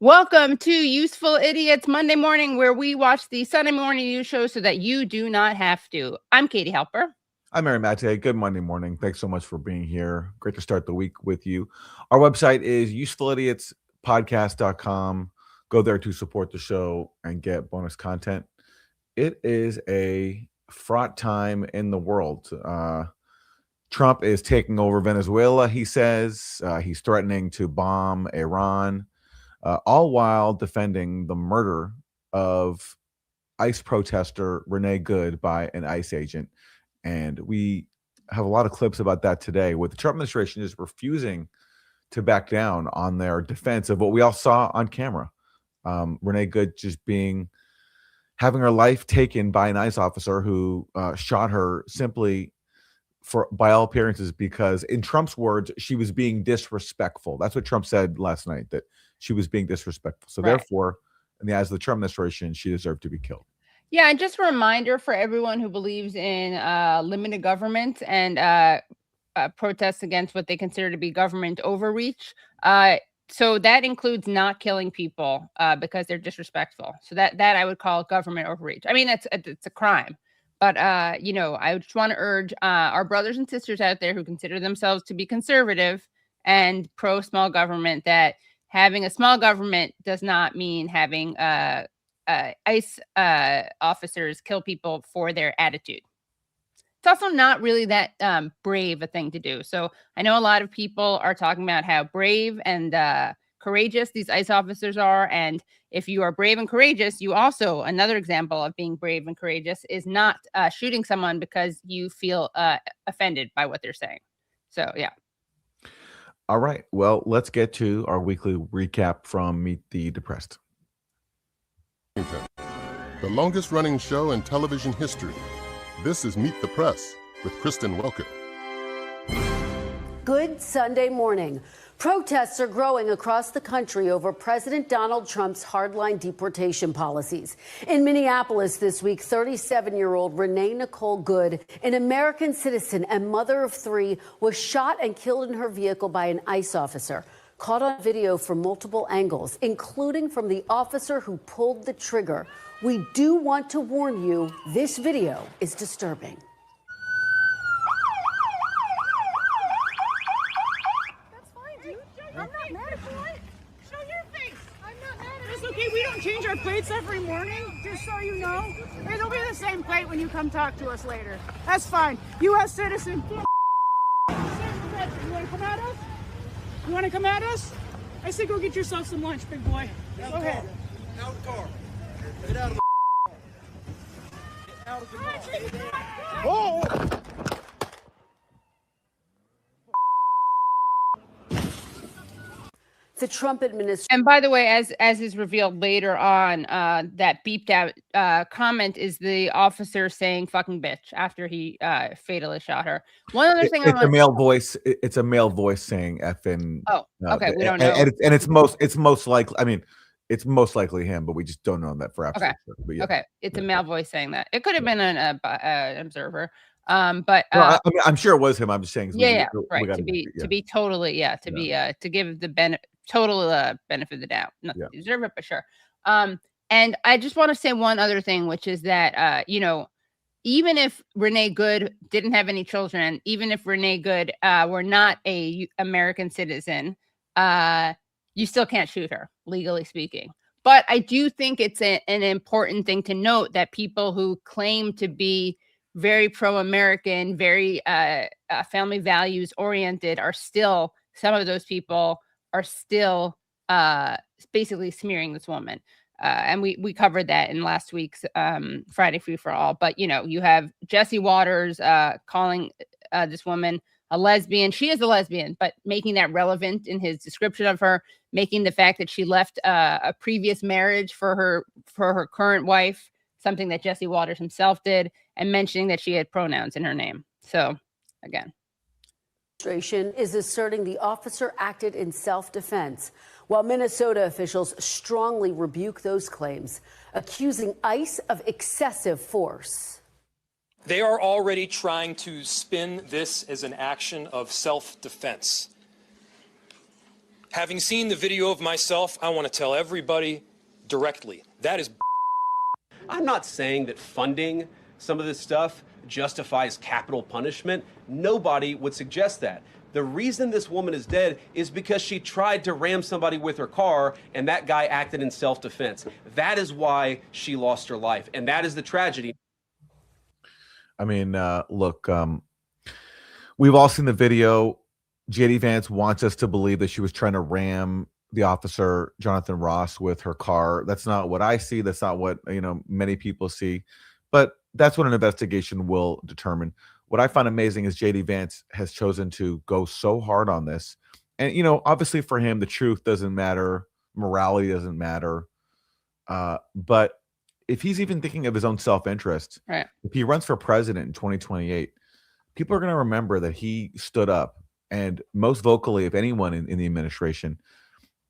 Welcome to Useful Idiots Monday Morning, where we watch the Sunday morning news show so that you do not have to. I'm Katie Halper. I'm Maté. Good Monday morning. Thanks so much for being here. Great to start the week with you. Our website is usefulidiotspodcast.com. Go there to support the show and get bonus content. It is a fraught time in the world. Trump is taking over Venezuela, he says. He's threatening to bomb Iran, all while defending the murder of ICE protester Renee Good by an ICE agent. And we have a lot of clips about that today, with the Trump administration is refusing to back down on their defense of what we all saw on camera. Renee Good just having her life taken by an ICE officer who shot her simply by all appearances because, in Trump's words, she was being disrespectful. That's what Trump said last night, that she was being disrespectful. So therefore, in the eyes of the Trump administration, she deserved to be killed. Yeah, and just a reminder for everyone who believes in limited government and protests against what they consider to be government overreach. So that includes not killing people because they're disrespectful. So that I would call government overreach. I mean, it's a crime. But, I just want to urge our brothers and sisters out there who consider themselves to be conservative and pro small government that having a small government does not mean having ICE officers kill people for their attitude. It's also not really that brave a thing to do. So I know a lot of people are talking about how brave and courageous these ICE officers are. And if you are brave and courageous, you also, another example of being brave and courageous is not shooting someone because you feel offended by what they're saying. So, yeah. All right. Well, let's get to our weekly recap from Meet the Depressed. The longest running show in television history. This is Meet the Press with Kristen Welker. Good Sunday morning. Protests are growing across the country over President Donald Trump's hardline deportation policies. In Minneapolis this week, 37-year-old Renee Nicole Good, an American citizen and mother of three, was shot and killed in her vehicle by an ICE officer. Caught on video from multiple angles, including from the officer who pulled the trigger. We do want to warn you, this video is disturbing. That's fine, dude. I'm not mad at you. Show your face. I'm not mad at you. It's okay. We don't change our plates every morning, just so you know. It'll be the same plate when you come talk to us later. That's fine. U.S. citizen. You want to come at us? You want to come at us? I say go get yourself some lunch, big boy. Go ahead. Out of the car. Get out of the Get out of the car. Oh! The Trump administration. And by the way, as is revealed later on, that beeped out comment is the officer saying "fucking bitch" after he fatally shot her. One other thing, it's a male voice. It's a male voice saying "effing." Oh, okay, we don't know. And it's most likely. I mean, it's most likely him, but we just don't know that for absolute sure. But yeah. Okay, it's a male voice saying that. It could have been an observer. But I mean, I'm sure it was him. I'm just saying. Right. To be totally, to give the total benefit of the doubt. Not deserve it, but sure. And I just want to say one other thing, which is that even if Renee Good didn't have any children, even if Renee Good were not a American citizen, you still can't shoot her, legally speaking. But I do think it's an important thing to note that people who claim to be very pro-American, very family values oriented are still, some of those people are still basically smearing this woman. And we covered that in last week's Friday Free for All. But, you have Jesse Waters calling this woman a lesbian. She is a lesbian, but making that relevant in his description of her, making the fact that she left a previous marriage for her current wife, something that Jesse Waters himself did, and mentioning that she had pronouns in her name. So, again. Administration is asserting the officer acted in self-defense, while Minnesota officials strongly rebuke those claims, accusing ICE of excessive force. They are already trying to spin this as an action of self-defense. Having seen the video of myself, I want to tell everybody directly, that is. I'm not saying that funding some of this stuff justifies capital punishment. Nobody would suggest that. The reason this woman is dead is because she tried to ram somebody with her car, and that guy acted in self-defense. That is why she lost her life, and that is the tragedy. I mean, look, we've all seen the video. JD Vance wants us to believe that she was trying to ram the officer, Jonathan Ross, with her car. That's not what I see. That's not what, many people see. But that's what an investigation will determine. What I find amazing is JD Vance has chosen to go so hard on this. And, obviously for him, the truth doesn't matter. Morality doesn't matter. But if he's even thinking of his own self-interest, right, if he runs for president in 2028, people are going to remember that he stood up and most vocally of anyone in the administration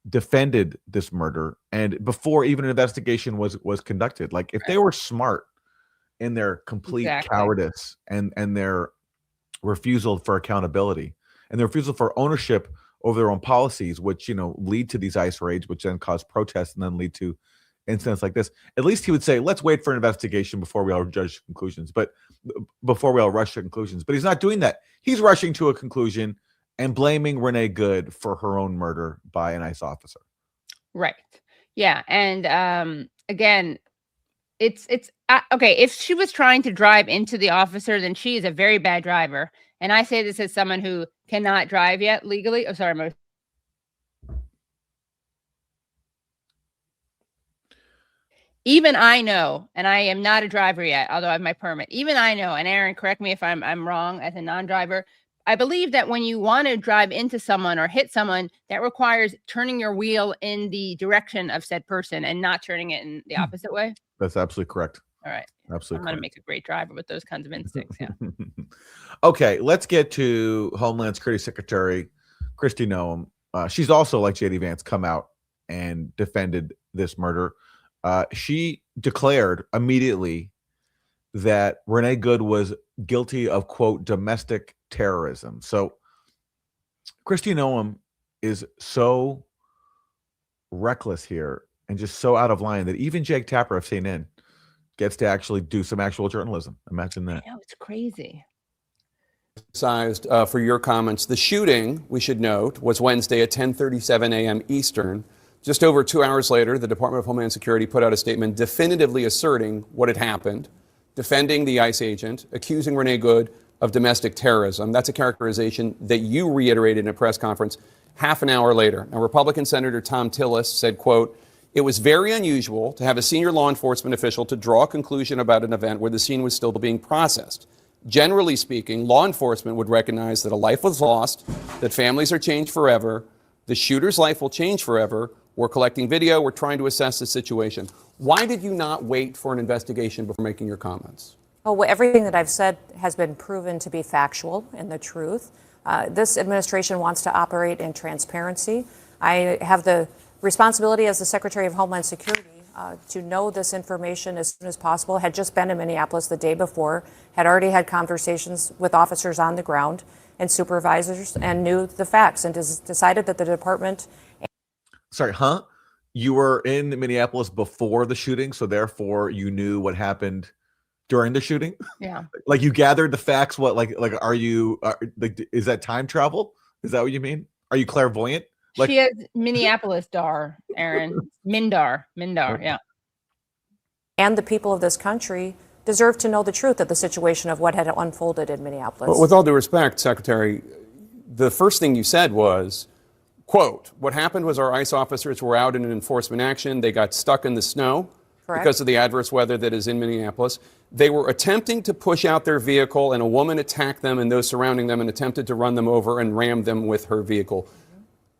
defended this murder. And before even an investigation was conducted, like if they were smart in their complete cowardice and their refusal for accountability and their refusal for ownership over their own policies, which, lead to these ICE raids, which then cause protests and then lead to incidents like this, at least he would say, let's wait for an investigation before we all judge conclusions, but before we all rush to conclusions. But he's not doing that. He's rushing to a conclusion and blaming Renee Good for her own murder by an ICE officer. Right. Yeah. And again, it's okay. If she was trying to drive into the officer, then she is a very bad driver. And I say this as someone who cannot drive yet legally. Oh, sorry, Mo. Even I know, and I am not a driver yet, although I have my permit. Even I know, and Aaron, correct me if I'm wrong as a non-driver. I believe that when you want to drive into someone or hit someone, that requires turning your wheel in the direction of said person and not turning it in the opposite way. That's absolutely correct. All right. Absolutely. I'm going to make a great driver with those kinds of instincts. Yeah. Okay. Let's get to Homeland Security Secretary Kristi Noem. She's also, like JD Vance, come out and defended this murder. She declared immediately that Renee Good was guilty of, quote, domestic terrorism. So Kristi Noem is so reckless here and just so out of line that even Jake Tapper of CNN gets to actually do some actual journalism. Imagine that. I know, it's crazy. Sized for your comments. The shooting, we should note, was Wednesday at 10:37 a.m. Eastern. Just over 2 hours later, the Department of Homeland Security put out a statement definitively asserting what had happened, defending the ICE agent, accusing Renee Good of domestic terrorism. That's a characterization that you reiterated in a press conference half an hour later. Now, Republican Senator Tom Tillis said, quote, "It was very unusual to have a senior law enforcement official to draw a conclusion about an event where the scene was still being processed. Generally speaking, law enforcement would recognize that a life was lost, that families are changed forever, the shooter's life will change forever. We're collecting video. We're trying to assess the situation." Why did you not wait for an investigation before making your comments? Oh, well, everything that I've said has been proven to be factual and the truth. This administration wants to operate in transparency. I have the responsibility as the Secretary of Homeland Security to know this information as soon as possible. Had just been in Minneapolis the day before, had already had conversations with officers on the ground and supervisors and knew the facts and decided that the department... Sorry, huh? You were in Minneapolis before the shooting, so therefore you knew what happened during the shooting? Yeah. Like you gathered the facts. What, like, are you, is that time travel? Is that what you mean? Are you clairvoyant? Like, she has Minneapolis dar, Aaron. Mindar, yeah. And the people of this country deserve to know the truth of the situation of what had unfolded in Minneapolis. But with all due respect, Secretary, the first thing you said was, quote, "What happened was our ICE officers were out in an enforcement action. They got stuck in the snow." Correct. Because of the adverse weather that is in Minneapolis. They were attempting to push out their vehicle, and a woman attacked them and those surrounding them and attempted to run them over and ram them with her vehicle.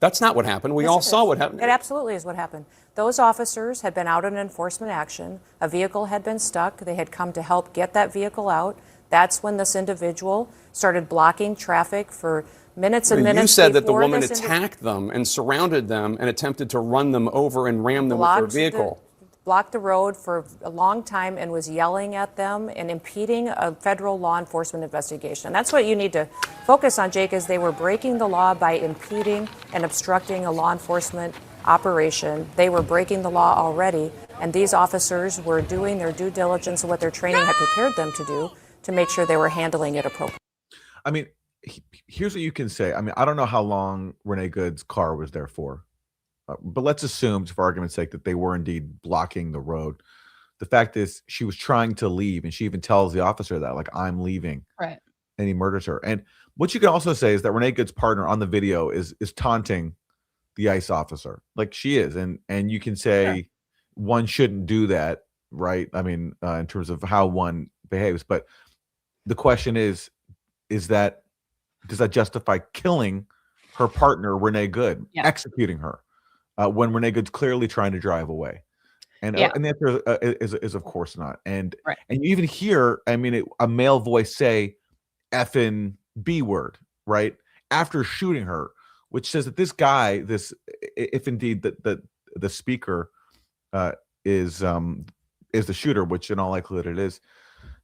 That's not what happened. We all saw what happened. It absolutely is what happened. Those officers had been out in enforcement action. A vehicle had been stuck. They had come to help get that vehicle out. That's when this individual started blocking traffic for minutes and minutes. You said that the woman attacked them and surrounded them and attempted to run them over and ram them with her vehicle. blocked the road for a long time and was yelling at them and impeding a federal law enforcement investigation. And that's what you need to focus on, Jake, is they were breaking the law by impeding and obstructing a law enforcement operation. They were breaking the law already, and these officers were doing their due diligence and what their training had prepared them to do to make sure they were handling it appropriately. I mean, here's what you can say. I mean, I don't know how long Renee Good's car was there for. But let's assume, for argument's sake, that they were indeed blocking the road. The fact is, she was trying to leave, and she even tells the officer that, like, I'm leaving. Right. And he murders her. And what you can also say is that Renee Good's partner on the video is taunting the ICE officer, like she is, and you can say one shouldn't do that, right? I mean, in terms of how one behaves. But the question is that does that justify killing her partner, Renee Good, executing her? When Renee Good's clearly trying to drive away, and the answer is of course not. And and you even hear, I mean, a male voice say "effing B word" right after shooting her, which says that this guy, if indeed the speaker is the shooter, which in all likelihood it is,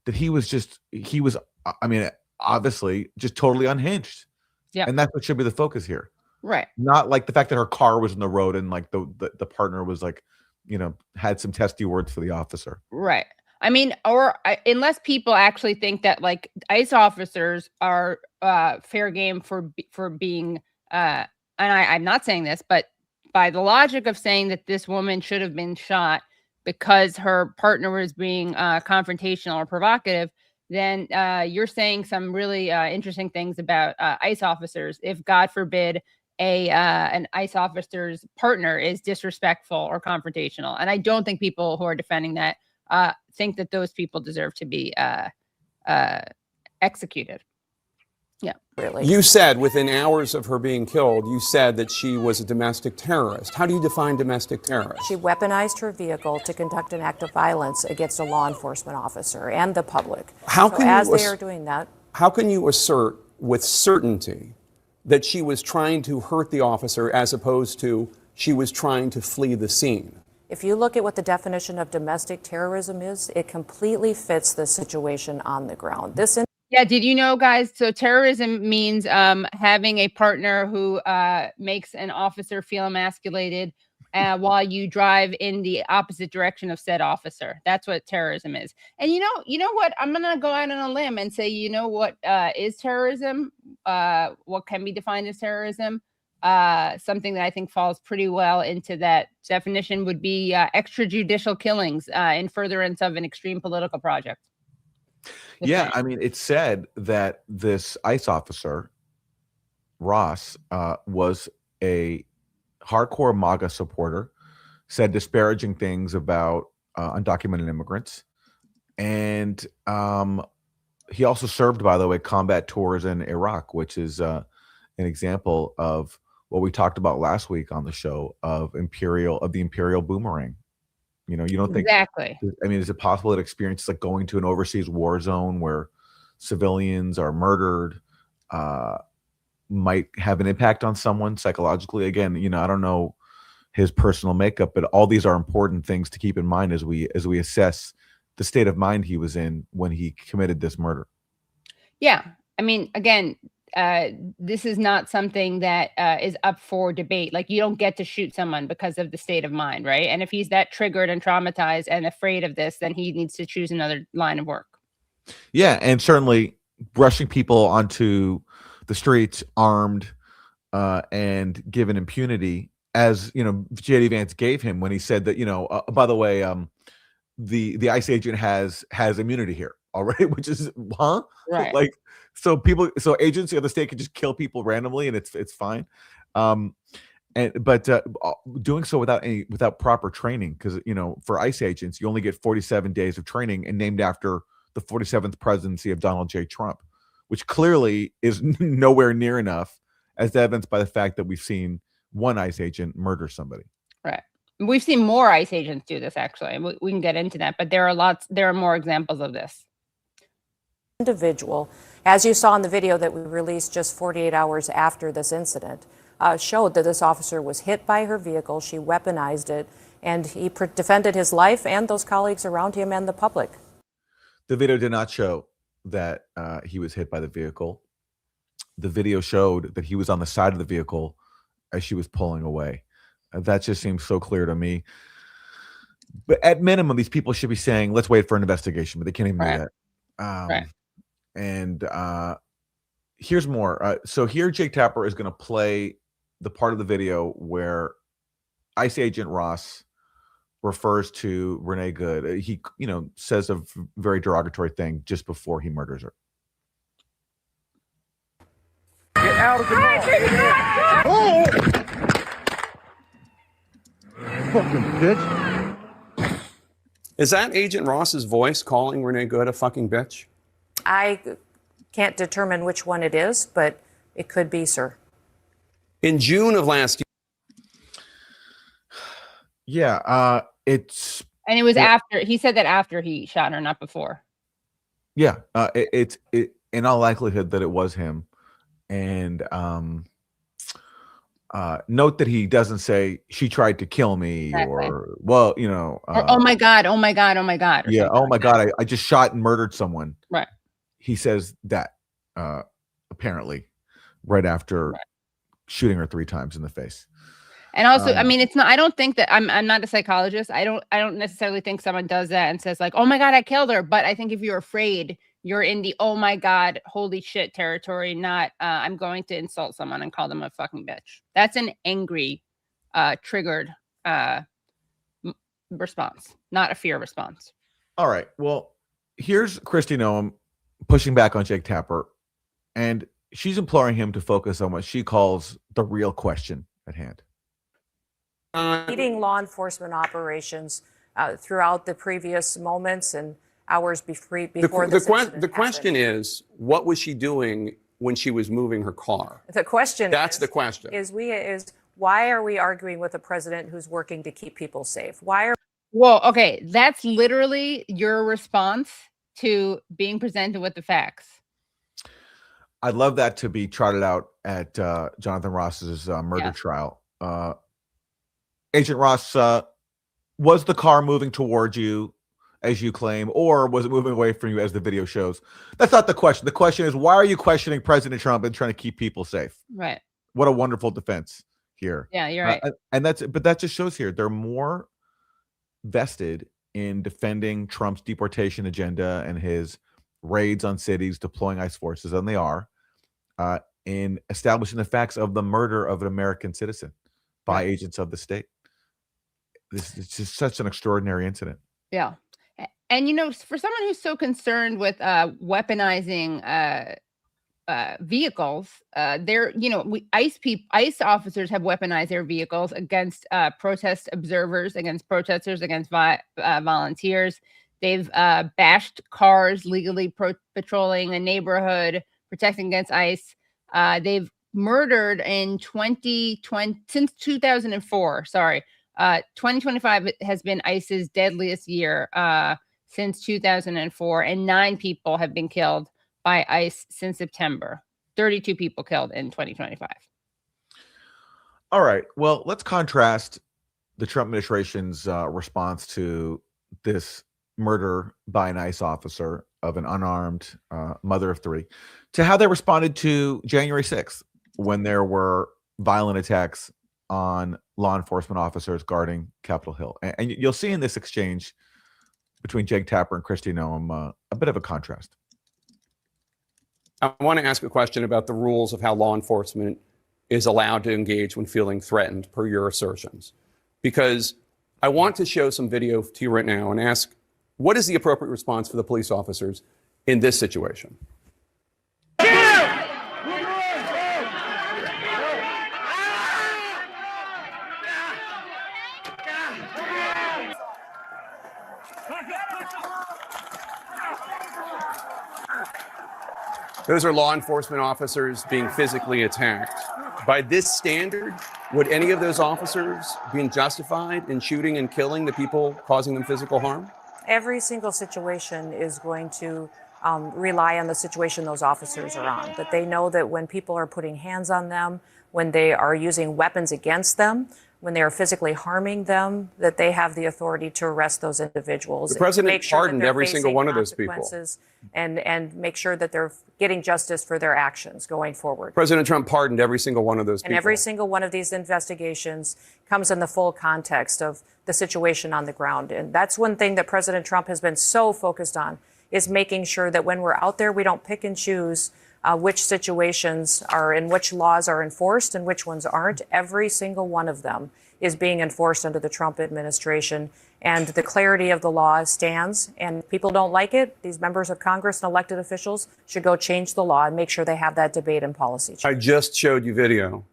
that he was I mean, obviously just totally unhinged. Yeah, and that's what should be the focus here. Right. Not like the fact that her car was in the road and like the partner was like, you know, had some testy words for the officer. Right. I mean, unless people actually think that like ICE officers are fair game for being, and I'm not saying this, but by the logic of saying that this woman should have been shot because her partner was being confrontational or provocative, then you're saying some really interesting things about ICE officers. If God forbid an ICE officer's partner is disrespectful or confrontational. And I don't think people who are defending that think that those people deserve to be executed. Yeah. Really? You said within hours of her being killed, you said that she was a domestic terrorist. How do you define domestic terrorist? She weaponized her vehicle to conduct an act of violence against a law enforcement officer and the public. They are doing that. How can you assert with certainty that she was trying to hurt the officer as opposed to she was trying to flee the scene? If you look at what the definition of domestic terrorism is, it completely fits the situation on the ground. Yeah, did you know, guys? So terrorism means having a partner who makes an officer feel emasculated while you drive in the opposite direction of said officer. That's what terrorism is. And you know what? I'm gonna go out on a limb and say, you know what is terrorism? What can be defined as terrorism? Something that I think falls pretty well into that definition would be extrajudicial killings in furtherance of an extreme political project. Yeah, I mean, it's said that this ICE officer, Ross, was a hardcore MAGA supporter, said disparaging things about undocumented immigrants. And he also served, by the way, combat tours in Iraq, which is an example of what we talked about last week on the show of the imperial boomerang. You know, you don't think exactly. I mean, is it possible that experiences like going to an overseas war zone where civilians are murdered might have an impact on someone psychologically? Again, you know, I don't know his personal makeup, but all these are important things to keep in mind as we assess the state of mind he was in when he committed this murder. Yeah, I mean, again, this is not something that is up for debate. Like, you don't get to shoot someone because of the state of mind, right? And if he's that triggered and traumatized and afraid of this, then he needs to choose another line of work. Yeah, and certainly rushing people onto the streets armed and given impunity, as you know, J.D. Vance gave him when he said that, you know, by the way, the ICE agent has immunity here already, which is right. Like, so agents of the state can just kill people randomly and it's fine. But doing so without proper training, because you know, for ICE agents you only get 47 days of training, and named after the 47th presidency of Donald J. Trump, which clearly is nowhere near enough, as evidenced by the fact that we've seen one ICE agent murder somebody. Right. We've seen more ICE agents do this, actually. We can get into that, but there are more examples of this. Individual, as you saw in the video that we released just 48 hours after this incident, showed that this officer was hit by her vehicle. She weaponized it and he defended his life and those colleagues around him and the public. The video did not show that he was hit by the vehicle. The video showed that he was on the side of the vehicle as she was pulling away. That just seems so clear to me. But at minimum, these people should be saying, let's wait for an investigation, but they can't even do that. And here's more. So here, Jake Tapper is going to play the part of the video where ICE agent Ross refers to Renee Good. He, says a very derogatory thing just before he murders her. Get out of the car. Oh! Fucking bitch. Is that Agent Ross's voice calling Renee Good a fucking bitch? I can't determine which one it is, but it could be, sir. In June of last year. Yeah, it's. And it was after he said that after he shot her, not before. Yeah, it's in all likelihood that it was him, and note that he doesn't say she tried to kill me or oh my god, oh my god, oh my god. Yeah, oh my god, I just shot and murdered someone. Right. He says that apparently right after shooting her 3 times in the face. And also, I mean, it's not. I don't think that I'm not a psychologist. I don't necessarily think someone does that and says like, "Oh my god, I killed her." But I think if you're afraid, you're in the "oh my god, holy shit" territory. Not I'm going to insult someone and call them a fucking bitch. That's an angry, triggered response, not a fear response. All right. Well, here's Kristi Noem pushing back on Jake Tapper, and she's imploring him to focus on what she calls the real question at hand. Leading law enforcement operations throughout the previous moments and hours before the question is, what was she doing when she was moving her car? The question the question is why are we arguing with a president who's working to keep people safe? Well, okay, that's literally your response to being presented with the facts. I'd love that to be trotted out at Jonathan Ross's murder trial. Agent Ross, was the car moving towards you, as you claim, or was it moving away from you, as the video shows? That's not the question. The question is, why are you questioning President Trump and trying to keep people safe? Right. What a wonderful defense here. Yeah, you're right. But that just shows here they're more vested in defending Trump's deportation agenda and his raids on cities, deploying ICE forces than they are in establishing the facts of the murder of an American citizen by agents of the state. This is just such an extraordinary incident. Yeah. And, for someone who's so concerned with weaponizing vehicles, ICE officers have weaponized their vehicles against protest observers, against protesters, against volunteers. They've bashed cars legally patrolling a neighborhood, protecting against ICE. They've murdered in 2020 since 2004. 2025 has been ICE's deadliest year since 2004, and 9 people have been killed by ICE since September. 32 people killed in 2025. All right. Well, let's contrast the Trump administration's response to this murder by an ICE officer of an unarmed mother of 3 to how they responded to January 6th, when there were violent attacks on law enforcement officers guarding Capitol Hill. And you'll see in this exchange between Jake Tapper and Kristi Noem a bit of a contrast. I want to ask a question about the rules of how law enforcement is allowed to engage when feeling threatened, per your assertions. Because I want to show some video to you right now and ask, what is the appropriate response for the police officers in this situation? Those are law enforcement officers being physically attacked. By this standard, would any of those officers be justified in shooting and killing the people causing them physical harm? Every single situation is going to rely on the situation those officers are on. That they know that when people are putting hands on them, when they are using weapons against them, when they are physically harming them, that they have the authority to arrest those individuals. The president make sure pardoned that they're every single facing one of those people. consequences and make sure that they're getting justice for their actions going forward. President Trump pardoned every single one of those people. And every single one of these investigations comes in the full context of the situation on the ground. And that's one thing that President Trump has been so focused on, is making sure that when we're out there, we don't pick and choose which situations are and which laws are enforced and which ones aren't. Every single one of them is being enforced under the Trump administration. And the clarity of the law stands. And people don't like it. These members of Congress and elected officials should go change the law and make sure they have that debate and policy change. I just showed you video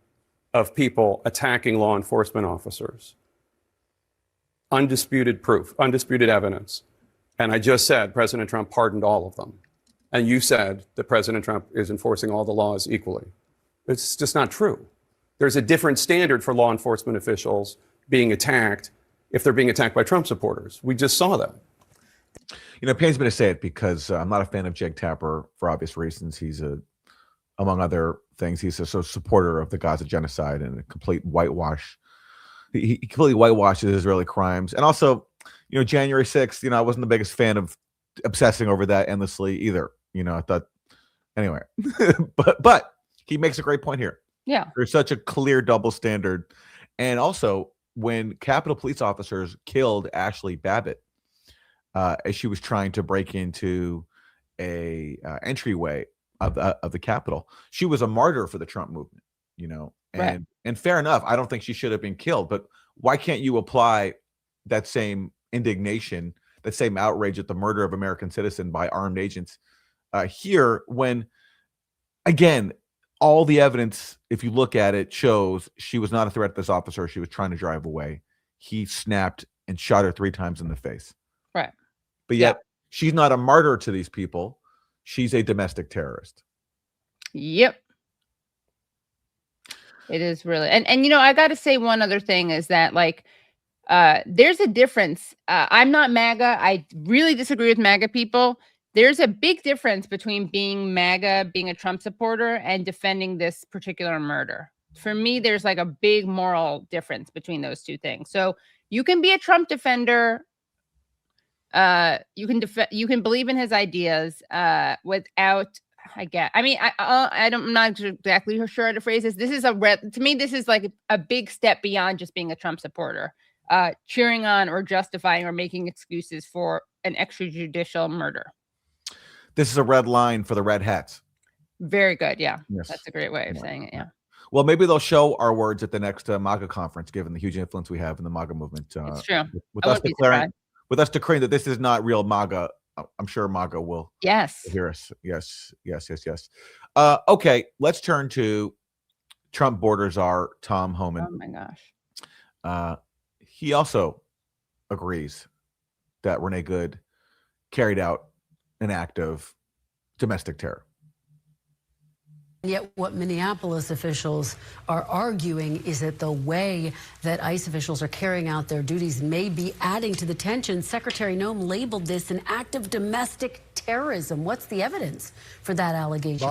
of people attacking law enforcement officers. Undisputed proof, undisputed evidence. And I just said President Trump pardoned all of them. And you said that President Trump is enforcing all the laws equally. It's just not true. There's a different standard for law enforcement officials being attacked if they're being attacked by Trump supporters. We just saw that. You know, it pains me to say it because I'm not a fan of Jake Tapper for obvious reasons. He's among other things, he's a supporter of the Gaza genocide and a complete whitewash. He completely whitewashes Israeli crimes. And also, you know, January 6th, you know, I wasn't the biggest fan of obsessing over that endlessly either. You know, I thought, anyway, but he makes a great point here. Yeah. There's such a clear double standard. And also, when Capitol police officers killed Ashley Babbitt as she was trying to break into a entryway of the Capitol, she was a martyr for the Trump movement, you know, and fair enough. I don't think she should have been killed, but why can't you apply that same indignation, that same outrage at the murder of American citizen by armed agents here when, again, all the evidence, if you look at it, shows she was not a threat to this officer. She was trying to drive away. He snapped and shot her 3 times in the face. Right. But yet she's not a martyr to these people. She's a domestic terrorist. Yep. It is really. And you know, I got to say one other thing is that, like, there's a difference. I'm not MAGA. I really disagree with MAGA people. There's a big difference between being MAGA, being a Trump supporter, and defending this particular murder. For me, there's like a big moral difference between those two things. So you can be a Trump defender. You can believe in his ideas without. I'm not exactly sure how to phrase this. This is to me, this is like a big step beyond just being a Trump supporter, cheering on or justifying or making excuses for an extrajudicial murder. This is a red line for the red hats. Very good. Yeah. Yes. That's a great way of saying it. Yeah. Well, maybe they'll show our words at the next MAGA conference, given the huge influence we have in the MAGA movement. It's true. With us declaring that this is not real MAGA, I'm sure MAGA will hear us. Yes. Okay, let's turn to Trump border czar Tom Homan. Oh my gosh. He also agrees that Renee Good carried out an act of domestic terror. Yet what Minneapolis officials are arguing is that the way that ICE officials are carrying out their duties may be adding to the tension. Secretary Noem labeled this an act of domestic terrorism. What's the evidence for that allegation?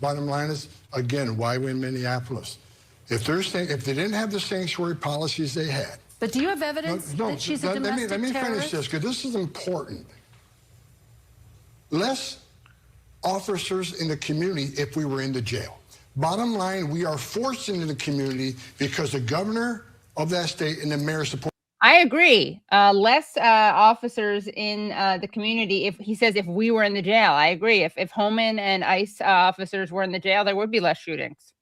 Bottom line is, again, why we're in Minneapolis? If they didn't have the sanctuary policies they had. But do you have evidence that she's a domestic terrorist? Let me finish this, because this is important. Less officers in the community if we were in the jail. Bottom line, we are forced into the community because the governor of that state and the mayor support. I agree. Less officers in the community. If he says if we were in the jail, I agree. If Homan and ICE officers were in the jail, there would be less shootings.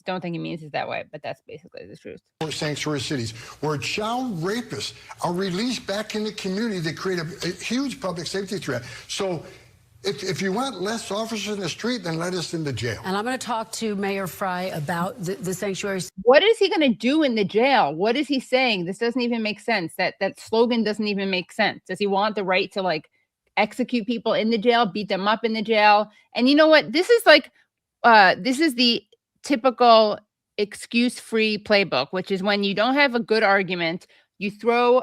Don't think he means it that way, but that's basically the truth. Sanctuary cities where child rapists are released back in the community, they create a huge public safety threat. So if you want less officers in the street, then let us in the jail. And I'm going to talk to Mayor Fry about the sanctuary. What is he going to do in the jail? What is he saying? This doesn't even make sense. That slogan doesn't even make sense. Does he want the right to like execute people in the jail, beat them up in the jail? And you know what? This is like, this is the typical excuse-free playbook, which is when you don't have a good argument, you throw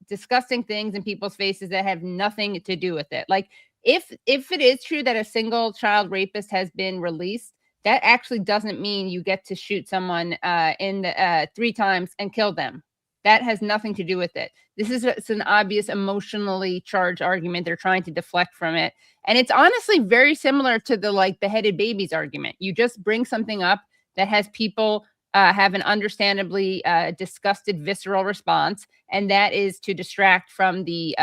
disgusting things in people's faces that have nothing to do with it. Like if it is true that a single child rapist has been released, that actually doesn't mean you get to shoot someone in the 3 times and kill them. That has nothing to do with it. It's an obvious emotionally charged argument. They're trying to deflect from it. And it's honestly very similar to the like beheaded babies argument. You just bring something up that has people have an understandably disgusted, visceral response, and that is to distract from the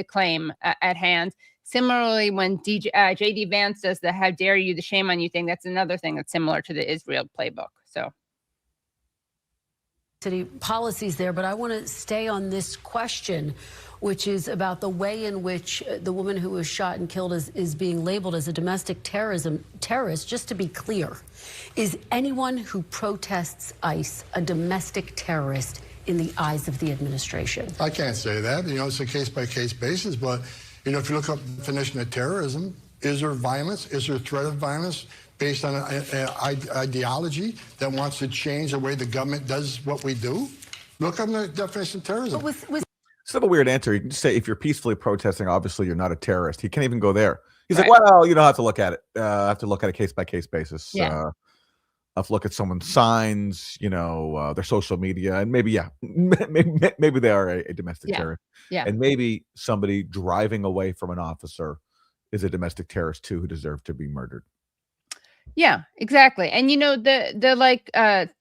claim at hand. Similarly, when J.D. Vance does the "How dare you," the "shame on you" thing, that's another thing that's similar to the Israel playbook. So, city policies there, but I want to stay on this question, which is about the way in which the woman who was shot and killed is being labeled as a domestic terrorist. Just to be clear, is anyone who protests ICE a domestic terrorist in the eyes of the administration? I can't say that. It's a case-by-case basis, but if you look up the definition of terrorism, is there violence? Is there threat of violence based on an ideology that wants to change the way the government does what we do? Look up the definition of terrorism. It's a weird answer. You can just say if you're peacefully protesting, obviously you're not a terrorist. He can't even go there. He's like, well, you don't have to look at it. I have to look at a case-by-case basis. Yeah. I have to look at someone's signs, their social media, and maybe they are a domestic terrorist. Yeah. And maybe somebody driving away from an officer is a domestic terrorist too, who deserved to be murdered. Yeah, exactly. And the like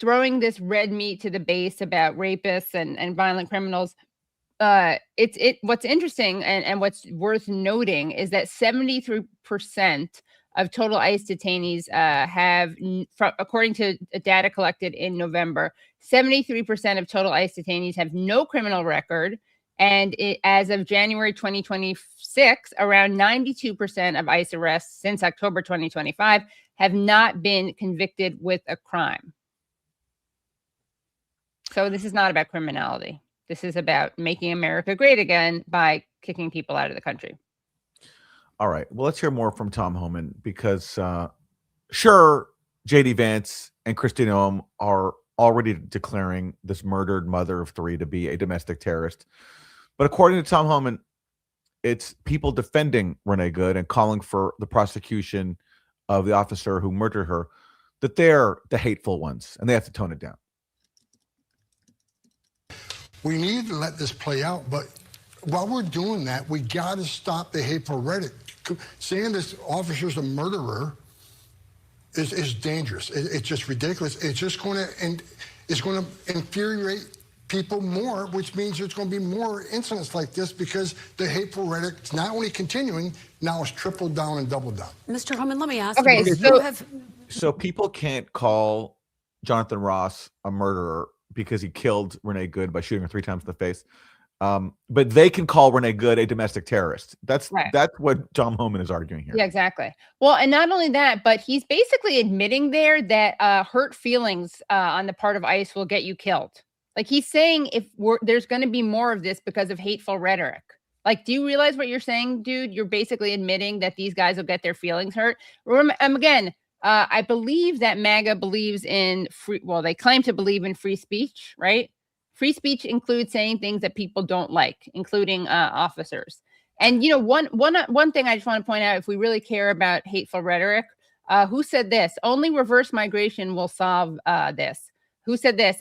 throwing this red meat to the base about rapists and violent criminals. What's interesting and what's worth noting is that 73% of total ICE detainees have, according to data collected in November, 73% of total ICE detainees have no criminal record. And as of January 2026, around 92% of ICE arrests since October 2025 have not been convicted with a crime. So this is not about criminality. This is about making America great again by kicking people out of the country. All right. Well, let's hear more from Tom Homan because, sure, J.D. Vance and Christine Noem are already declaring this murdered mother of 3 to be a domestic terrorist. But according to Tom Homan, it's people defending Renee Good and calling for the prosecution of the officer who murdered her, that they're the hateful ones, and they have to tone it down. We need to let this play out, but while we're doing that, we got to stop the hateful rhetoric. Saying this officer's a murderer is dangerous. It's just ridiculous. It's just going to infuriate people more, which means there's going to be more incidents like this because the hateful rhetoric is not only continuing, now it's tripled down and doubled down. Mr. Homan, let me ask you. So people can't call Jonathan Ross a murderer because he killed Renee Good by shooting her 3 times in the face. But they can call Renee Good a domestic terrorist. That's what Tom Homan is arguing here. Yeah, exactly. Well, and not only that, but he's basically admitting there that hurt feelings on the part of ICE will get you killed. Like he's saying there's going to be more of this because of hateful rhetoric. Like, do you realize what you're saying, dude? You're basically admitting that these guys will get their feelings hurt. Again, I believe that MAGA believes in they claim to believe in free speech, right? Free speech includes saying things that people don't like, including officers. And, one thing I just want to point out, if we really care about hateful rhetoric, who said this? Only reverse migration will solve this. Who said this?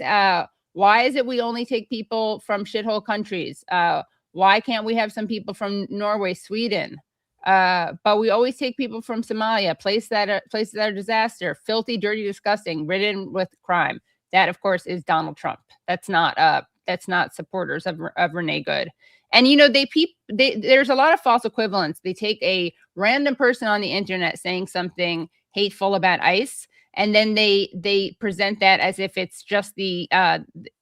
Why is it we only take people from shithole countries? Why can't we have some people from Norway, Sweden? But we always take people from Somalia, places that are disaster, filthy, dirty, disgusting, ridden with crime. That, of course, is Donald Trump. That's not supporters of Renee Good. And there's a lot of false equivalence. They take a random person on the internet saying something hateful about ICE, and then they present that as if it's just the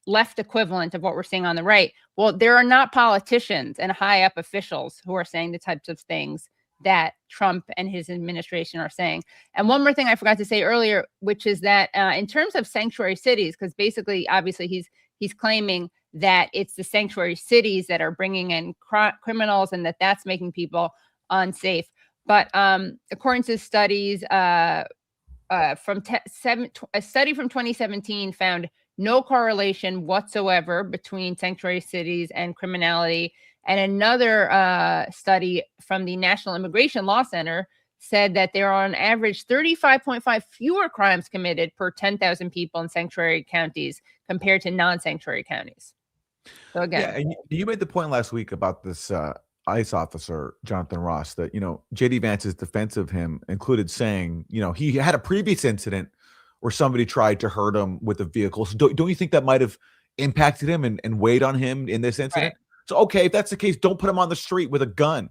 left equivalent of what we're seeing on the right. Well, there are not politicians and high up officials who are saying the types of things that Trump and his administration are saying. And one more thing I forgot to say earlier, which is that in terms of sanctuary cities, because basically, obviously, he's claiming that it's the sanctuary cities that are bringing in criminals and that's making people unsafe. But according to studies, a study from 2017 found no correlation whatsoever between sanctuary cities and criminality. And another study from the National Immigration Law Center said that there are on average 35.5 fewer crimes committed per 10,000 people in sanctuary counties compared to non-sanctuary counties. So again, yeah, and you made the point last week about this ICE officer, Jonathan Ross, that, J.D. Vance's defense of him included saying, he had a previous incident where somebody tried to hurt him with a vehicle. So don't you think that might have impacted him and weighed on him in this incident? Right. So, okay, if that's the case, don't put him on the street with a gun.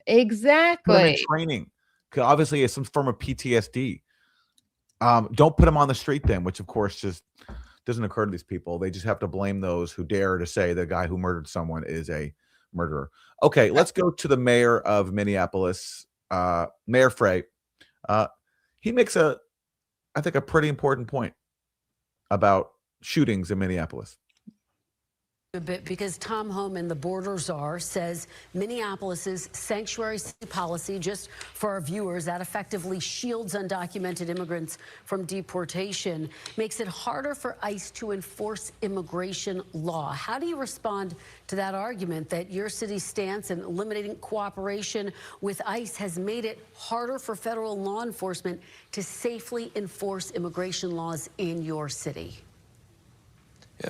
Exactly. Put him in training. Because obviously it's some form of PTSD. Don't put him on the street then, which of course just doesn't occur to these people. They just have to blame those who dare to say the guy who murdered someone is a murderer. Okay, let's go to the mayor of Minneapolis, Mayor Frey. He makes I think a pretty important point about shootings in Minneapolis. A bit because Tom Homan, the border czar, says Minneapolis's sanctuary policy, just for our viewers, that effectively shields undocumented immigrants from deportation, makes it harder for ICE to enforce immigration law. How do you respond to that argument that your city's stance in eliminating cooperation with ICE has made it harder for federal law enforcement to safely enforce immigration laws in your city?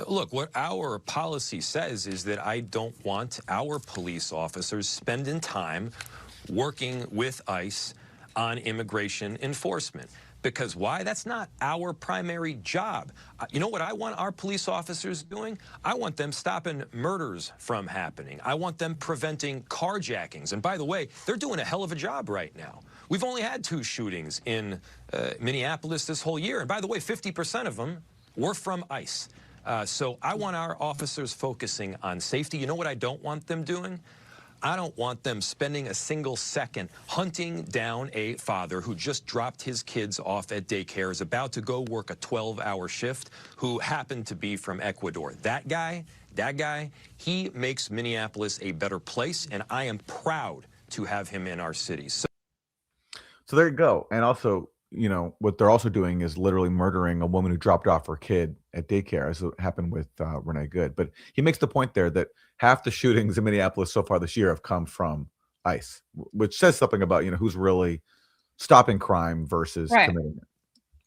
Look, what our policy says is that I don't want our police officers spending time working with ICE on immigration enforcement. Because why? That's not our primary job. You know what I want our police officers doing? I want them stopping murders from happening. I want them preventing carjackings. And by the way, they're doing a hell of a job right now. We've only had 2 shootings in Minneapolis this whole year. And by the way, 50% of them were from ICE. So I want our officers focusing on safety. You know what I don't want them doing? I don't want them spending a single second hunting down a father who just dropped his kids off at daycare, is about to go work a 12-hour shift, who happened to be from Ecuador. That guy, he makes Minneapolis a better place, and I am proud to have him in our city. So there you go. And also, what they're also doing is literally murdering a woman who dropped off her kid at daycare, as it happened with Renee Good. But he makes the point there that half the shootings in Minneapolis so far this year have come from ICE, which says something about, who's really stopping crime versus committing it.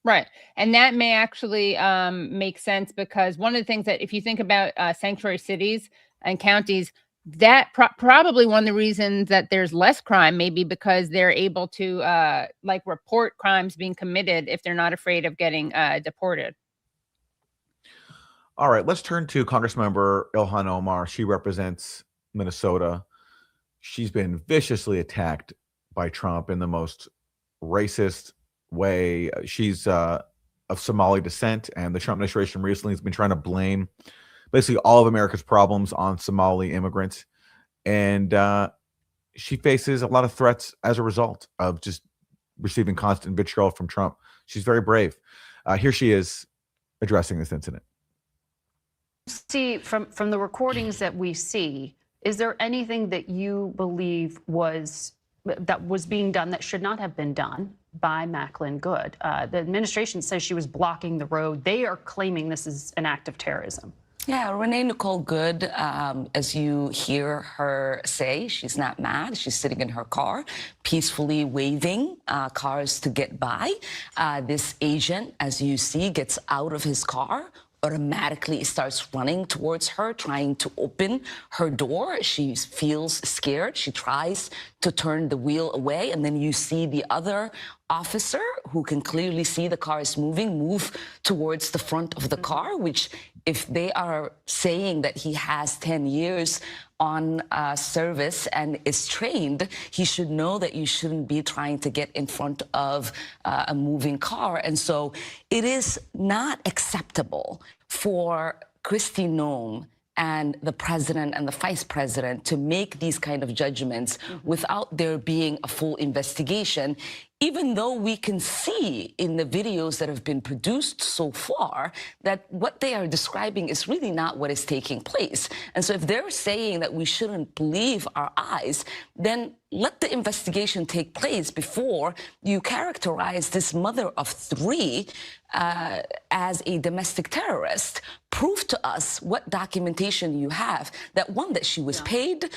Right. And that may actually make sense, because one of the things that, if you think about sanctuary cities and counties, that probably one of the reasons that there's less crime, maybe because they're able to report crimes being committed if they're not afraid of getting deported. All right, let's turn to Congressmember Ilhan Omar. She represents Minnesota. She's been viciously attacked by Trump in the most racist way. She's of Somali descent, and the Trump administration recently has been trying to blame basically all of America's problems on Somali immigrants. And she faces a lot of threats as a result of just receiving constant vitriol from Trump. She's very brave. Here she is addressing this incident. See, from the recordings that we see, is there anything that you believe was being done that should not have been done by Macklin Good? The administration says she was blocking the road. They are claiming this is an act of terrorism. Yeah, Renee Nicole Good, as you hear her say, she's not mad. She's sitting in her car, peacefully waving cars to get by. This agent, as you see, gets out of his car, automatically starts running towards her, trying to open her door. She feels scared. She tries to turn the wheel away, and then you see the other officer, who can clearly see the car is moving, move towards the front of the car, which, if they are saying that he has 10 years on service and is trained, he should know that you shouldn't be trying to get in front of a moving car. And so it is not acceptable for Kristi Noem and the president and the vice president to make these kind of judgments without there being a full investigation, even though we can see in the videos that have been produced so far that what they are describing is really not what is taking place. And so if they're saying that we shouldn't believe our eyes, then let the investigation take place before you characterize this mother of 3 as a domestic terrorist. Prove to us what documentation you have that, 1, that she was paid,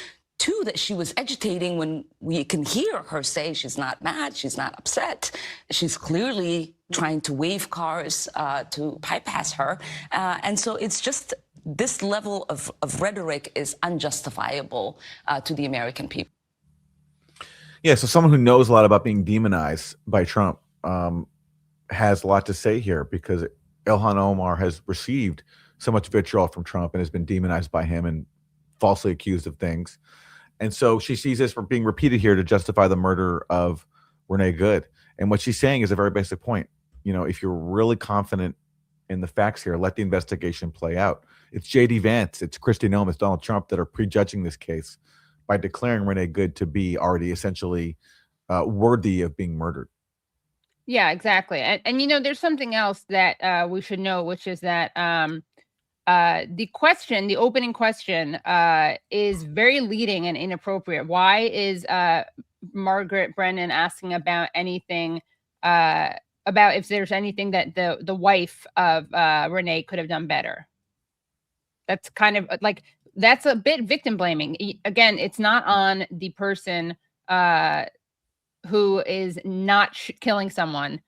too, that she was agitating when we can hear her say she's not mad, she's not upset. She's clearly trying to wave cars to bypass her. And so it's just this level of rhetoric is unjustifiable to the American people. Yeah, so someone who knows a lot about being demonized by Trump has a lot to say here, because Ilhan Omar has received so much vitriol from Trump and has been demonized by him and falsely accused of things. And so she sees this for being repeated here to justify the murder of Renee Good. And what she's saying is a very basic point. You know, if you're really confident in the facts here, let the investigation play out. It's J.D. Vance, it's Kristi Noem, it's Donald Trump that are prejudging this case by declaring Renee Good to be already essentially worthy of being murdered. Yeah, exactly. And you know, there's something else that we should know, which is that the opening question is very leading and inappropriate. Why is Margaret Brennan asking about anything, about if there's anything that the wife of Renee could have done better? That's kind of like, that's a bit victim blaming. Again, it's not on the person who is not killing someone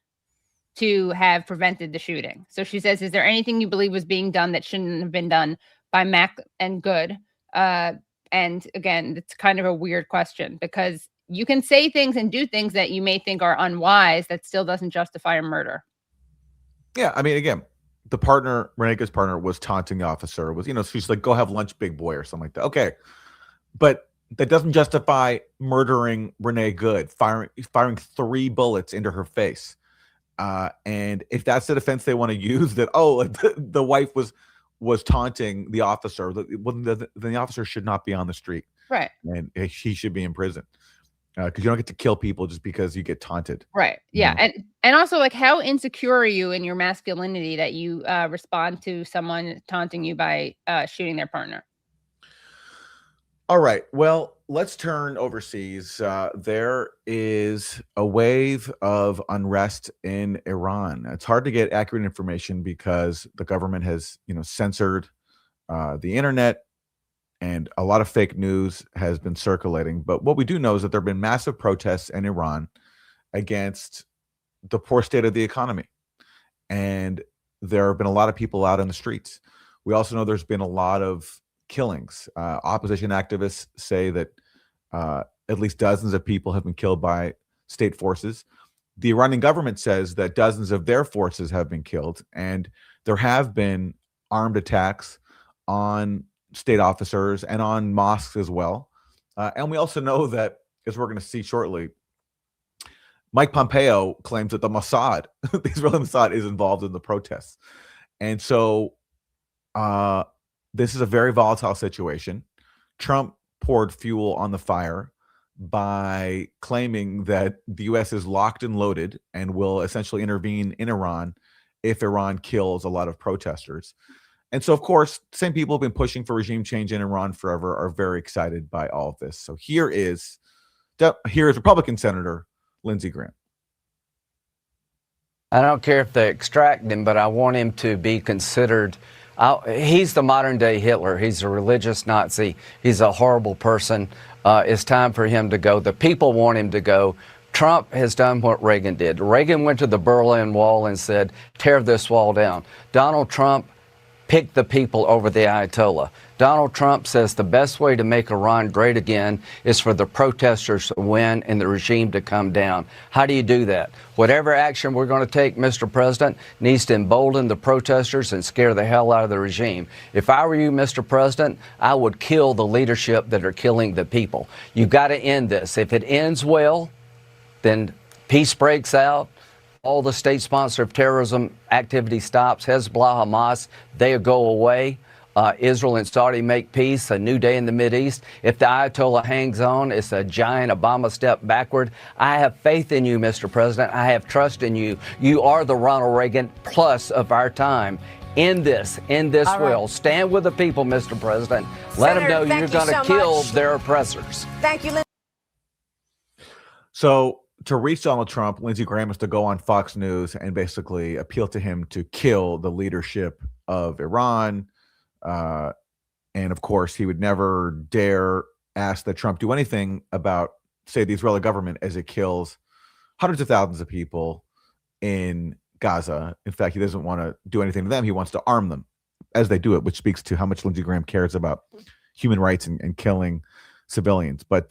to have prevented the shooting. So she says, is there anything you believe was being done that shouldn't have been done by Mac and Good? And again, it's kind of a weird question, because you can say things and do things that you may think are unwise. That still doesn't justify a murder. Yeah, I mean, again, the partner, Renee Good's partner, was taunting the officer. Was, you know, she's like, go have lunch, big boy, or something like that. Okay. But that doesn't justify murdering Renee Good, firing 3 bullets into her face. And if that's the defense they want to use, that, the wife was taunting the officer, then the officer should not be on the street. Right. And he should be in prison. Because you don't get to kill people just because you get taunted. Right. Yeah. You know? And also, like, how insecure are you in your masculinity that you respond to someone taunting you by shooting their partner? All right. Well, let's turn overseas. There is a wave of unrest in Iran. It's hard to get accurate information because the government has, censored the internet, and a lot of fake news has been circulating. But what we do know is that there have been massive protests in Iran against the poor state of the economy. And there have been a lot of people out in the streets. We also know there's been a lot of killings. Opposition activists say that at least dozens of people have been killed by state forces. The Iranian government says that dozens of their forces have been killed, and there have been armed attacks on state officers and on mosques as well. And we also know that, as we're going to see shortly, Mike Pompeo claims that the Mossad, the Israeli Mossad, is involved in the protests. And so this is a very volatile situation. Trump poured fuel on the fire by claiming that the U.S. is locked and loaded and will essentially intervene in Iran if Iran kills a lot of protesters. And so, of course, same people who have been pushing for regime change in Iran forever are very excited by all of this. So here is Republican Senator Lindsey Graham. I don't care if they extract him, but I want him to be considered. He's the modern day Hitler. He's a religious Nazi. He's a horrible person. It's time for him to go. The people want him to go. Trump has done what Reagan did. Reagan went to the Berlin Wall and said, tear this wall down. Donald Trump picked the people over the Ayatollah. Donald Trump says the best way to make Iran great again is for the protesters to win and the regime to come down. How do you do that? Whatever action we're going to take, Mr. President, needs to embolden the protesters and scare the hell out of the regime. If I were you, Mr. President, I would kill the leadership that are killing the people. You've got to end this. If it ends well, then peace breaks out. All the state sponsor of terrorism activity stops. Hezbollah, Hamas, they go away. Israel and Saudi make peace, a new day in the Mideast. If the Ayatollah hangs on, it's a giant Obama step backward. I have faith in you, Mr. President. I have trust in you. You are the Ronald Reagan plus of our time. End this will. Right. Stand with the people, Mr. President. Let them know you're going to kill their oppressors. Thank you, Lindsey. So, to reach Donald Trump, Lindsey Graham has to go on Fox News and basically appeal to him to kill the leadership of Iran. And of course, he would never dare ask that Trump do anything about, say, the Israeli government as it kills hundreds of thousands of people in Gaza. In fact, he doesn't want to do anything to them. He wants to arm them as they do it, which speaks to how much Lindsey Graham cares about human rights and killing civilians. But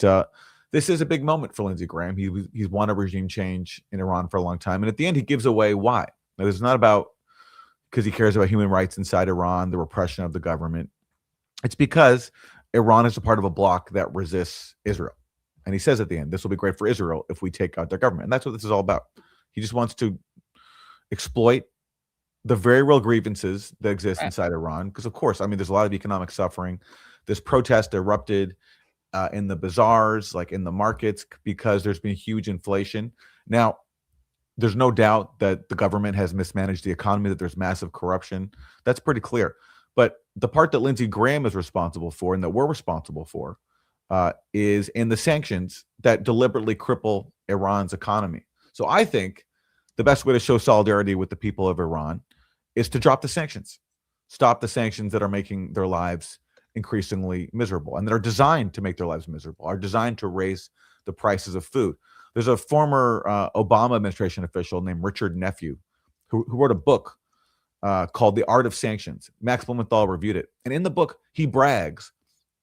this is a big moment for Lindsey Graham. He's wanted regime change in Iran for a long time. And at the end, he gives away why. Now, it's not about because he cares about human rights inside Iran, the repression of the government. It's because Iran is a part of a bloc that resists Israel. And he says at the end, this will be great for Israel if we take out their government. And that's what this is all about. He just wants to exploit the very real grievances that exist inside Iran. Because, of course, I mean, there's a lot of economic suffering. This protest erupted in the bazaars, like in the markets, because there's been huge inflation. Now, there's no doubt that the government has mismanaged the economy, that there's massive corruption. That's pretty clear. But the part that Lindsey Graham is responsible for and that we're responsible for is in the sanctions that deliberately cripple Iran's economy. So I think the best way to show solidarity with the people of Iran is to drop the sanctions, stop the sanctions that are making their lives increasingly miserable and that are designed to make their lives miserable, are designed to raise the prices of food. There's a former Obama administration official named Richard Nephew who wrote a book called The Art of Sanctions. Max Blumenthal reviewed it. And in the book, he brags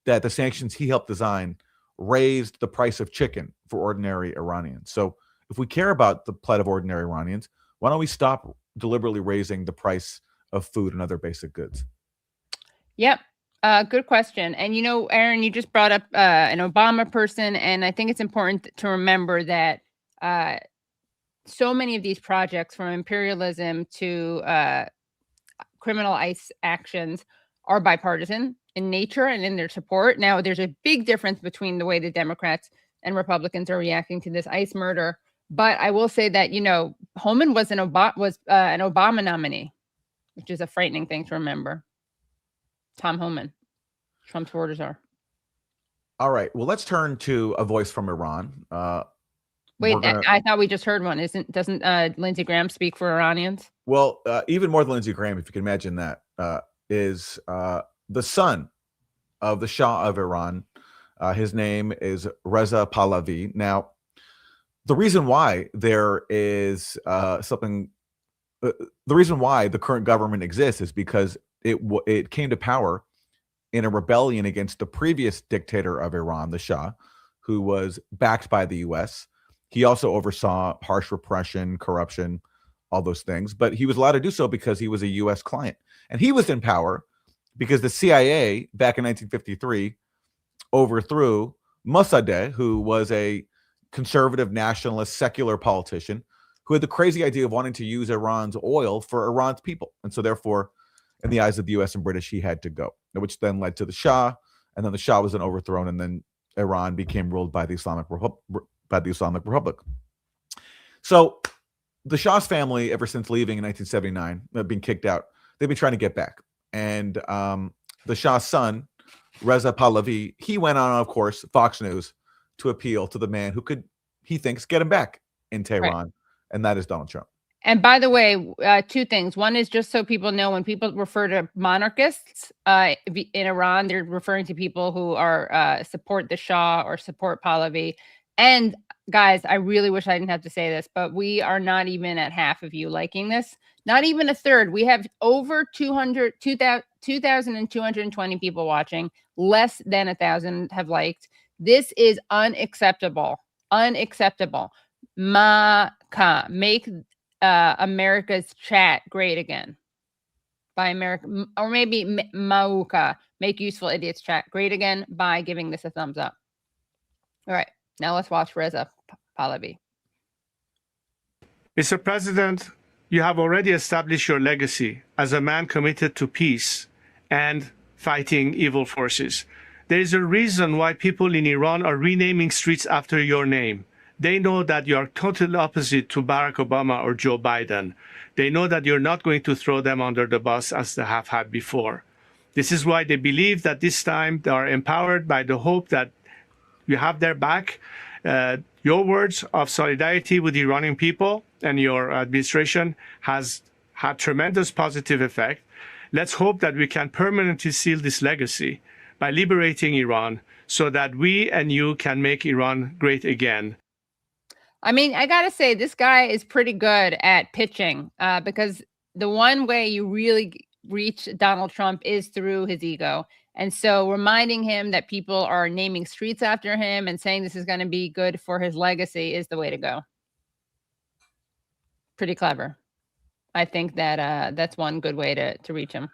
that the sanctions he helped design raised the price of chicken for ordinary Iranians. So if we care about the plight of ordinary Iranians, why don't we stop deliberately raising the price of food and other basic goods? Yep. Good question. And, you know, Aaron, you just brought up an Obama person. And I think it's important to remember that so many of these projects, from imperialism to criminal ICE actions, are bipartisan in nature and in their support. Now, there's a big difference between the way the Democrats and Republicans are reacting to this ICE murder. But I will say that, you know, Homan was an Obama nominee, which is a frightening thing to remember. Tom Homan, Trump's orders are. All right. Well, let's turn to a voice from Iran. Wait, I thought we just heard one. Doesn't Lindsey Graham speak for Iranians? Well, even more than Lindsey Graham, if you can imagine that, is the son of the Shah of Iran. His name is Reza Pahlavi. Now, the reason why there is the reason why the current government exists is because it came to power in a rebellion against the previous dictator of Iran, the Shah, who was backed by the U.S. He also oversaw harsh repression, corruption, all those things. But he was allowed to do so because he was a U.S. client. And he was in power because the CIA, back in 1953, overthrew Mossadegh, who was a conservative, nationalist, secular politician who had the crazy idea of wanting to use Iran's oil for Iran's people. And so therefore, in the eyes of the U.S. and British, he had to go, which then led to the Shah. And then the Shah was then overthrown, and then Iran became ruled by the Islamic Republic. So the Shah's family, ever since leaving in 1979, being kicked out, they've been trying to get back. And the Shah's son, Reza Pahlavi, he went on, of course, Fox News to appeal to the man who could, he thinks, get him back in Tehran, right. And that is Donald Trump. And by the way, two things. One is, just so people know, when people refer to monarchists in Iran, they're referring to people who are support the Shah or support Pahlavi. And guys, I really wish I didn't have to say this, but we are not even at half of you liking this. Not even a third. We have over 2,220 people watching. Less than 1,000 have liked. This is unacceptable. Unacceptable. Maka, make America's chat great again. By America, or maybe Mauka, make useful idiots chat great again by giving this a thumbs up. All right, now let's watch Reza Pahlavi. Mr. President, you have already established your legacy as a man committed to peace and fighting evil forces. There is a reason why people in Iran are renaming streets after your name. They know that you are totally opposite to Barack Obama or Joe Biden. They know that you're not going to throw them under the bus as they have had before. This is why they believe that this time they are empowered by the hope that you have their back. Your words of solidarity with the Iranian people and your administration has had tremendous positive effect. Let's hope that we can permanently seal this legacy by liberating Iran so that we and you can make Iran great again. I mean, I got to say, this guy is pretty good at pitching because the one way you really reach Donald Trump is through his ego. And so reminding him that people are naming streets after him and saying this is going to be good for his legacy is the way to go. Pretty clever. I think that that's one good way to reach him.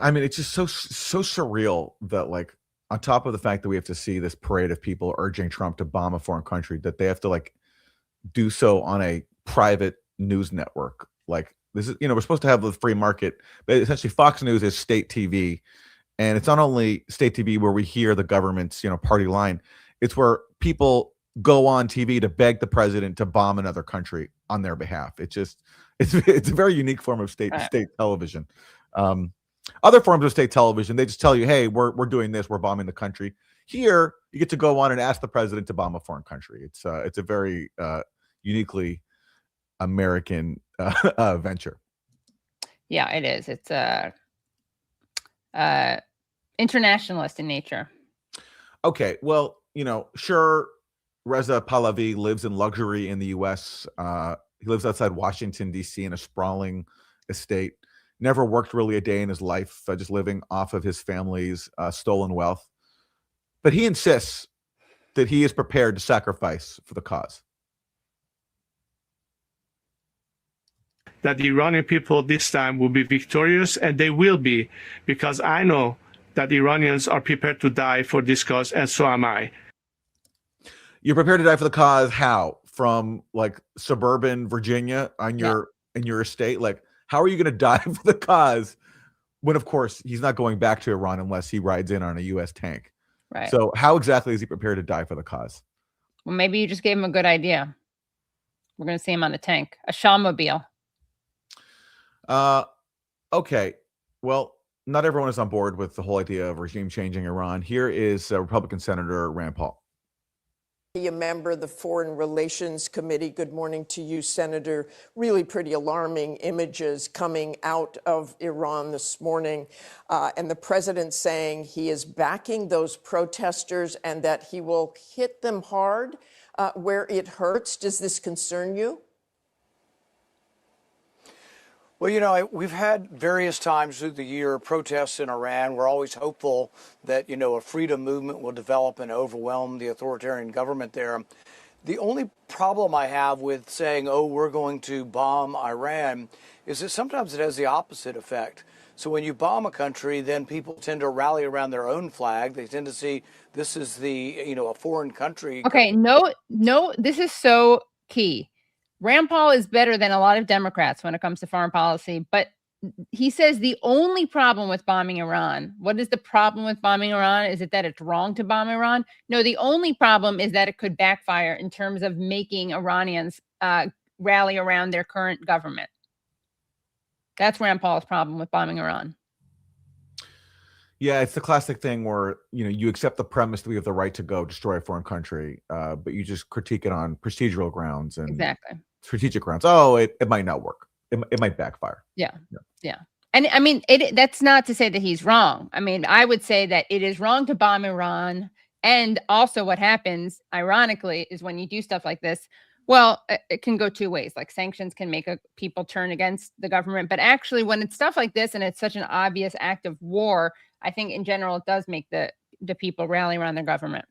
I mean, it's just so surreal that, like, on top of the fact that we have to see this parade of people urging Trump to bomb a foreign country, that they have to like do so on a private news network. Like, this is, we're supposed to have the free market, but essentially Fox News is state TV. And it's not only state TV where we hear the government's, party line. It's where people go on TV to beg the president to bomb another country on their behalf. It's a very unique form of state television. Other forms of state television, they just tell you, hey, we're doing this, we're bombing the country. Here, you get to go on and ask the president to bomb a foreign country. It's a very uniquely American venture. Yeah, it is. It's internationalist in nature. Okay, well, sure, Reza Pahlavi lives in luxury in the U.S. He lives outside Washington, D.C. in a sprawling estate. Never worked really a day in his life, just living off of his family's stolen wealth. But he insists that he is prepared to sacrifice for the cause. That the Iranian people this time will be victorious, and they will be, because I know that Iranians are prepared to die for this cause, and so am I. You're prepared to die for the cause? How? From like suburban Virginia on your estate? Like, how are you going to die for the cause when, of course, he's not going back to Iran unless he rides in on a U.S. tank? Right. So how exactly is he prepared to die for the cause? Well, maybe you just gave him a good idea. We're going to see him on a tank, a Shawmobile. Okay. Well, not everyone is on board with the whole idea of regime changing Iran. Here is Republican Senator Rand Paul. A member of the Foreign Relations Committee. Good morning to you, Senator. Really pretty alarming images coming out of Iran this morning. And the president saying he is backing those protesters and that he will hit them hard where it hurts. Does this concern you? Well, we've had various times through the year protests in Iran. We're always hopeful that, a freedom movement will develop and overwhelm the authoritarian government there. The only problem I have with saying, we're going to bomb Iran is that sometimes it has the opposite effect. So when you bomb a country, then people tend to rally around their own flag. They tend to see this is a foreign country. Okay, no, this is so key. Rand Paul is better than a lot of Democrats when it comes to foreign policy, but he says the only problem with bombing Iran, what is the problem with bombing Iran? Is it that it's wrong to bomb Iran? No, the only problem is that it could backfire in terms of making Iranians rally around their current government. That's Rand Paul's problem with bombing Iran. Yeah, it's the classic thing where, you accept the premise that we have the right to go destroy a foreign country, but you just critique it on procedural grounds and strategic grounds. Oh, it might not work. It might backfire. Yeah. And I mean, that's not to say that he's wrong. I mean, I would say that it is wrong to bomb Iran. And also what happens, ironically, is when you do stuff like this, well, it can go two ways. Like sanctions can make people turn against the government. But actually, when it's stuff like this and it's such an obvious act of war, I think in general, it does make the people rally around their government.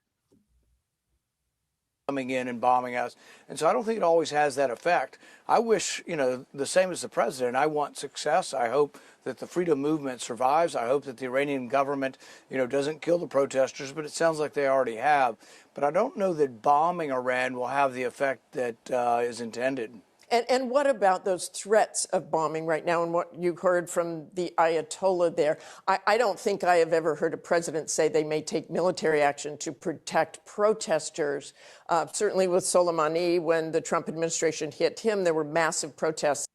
Coming in and bombing us. And so I don't think it always has that effect. I wish, the same as the president. I want success. I hope that the freedom movement survives. I hope that the Iranian government, doesn't kill the protesters, but it sounds like they already have. But I don't know that bombing Iran will have the effect that is intended. And what about those threats of bombing right now and what you heard from the Ayatollah there? I don't think I have ever heard a president say they may take military action to protect protesters. Certainly with Soleimani, when the Trump administration hit him, there were massive protests.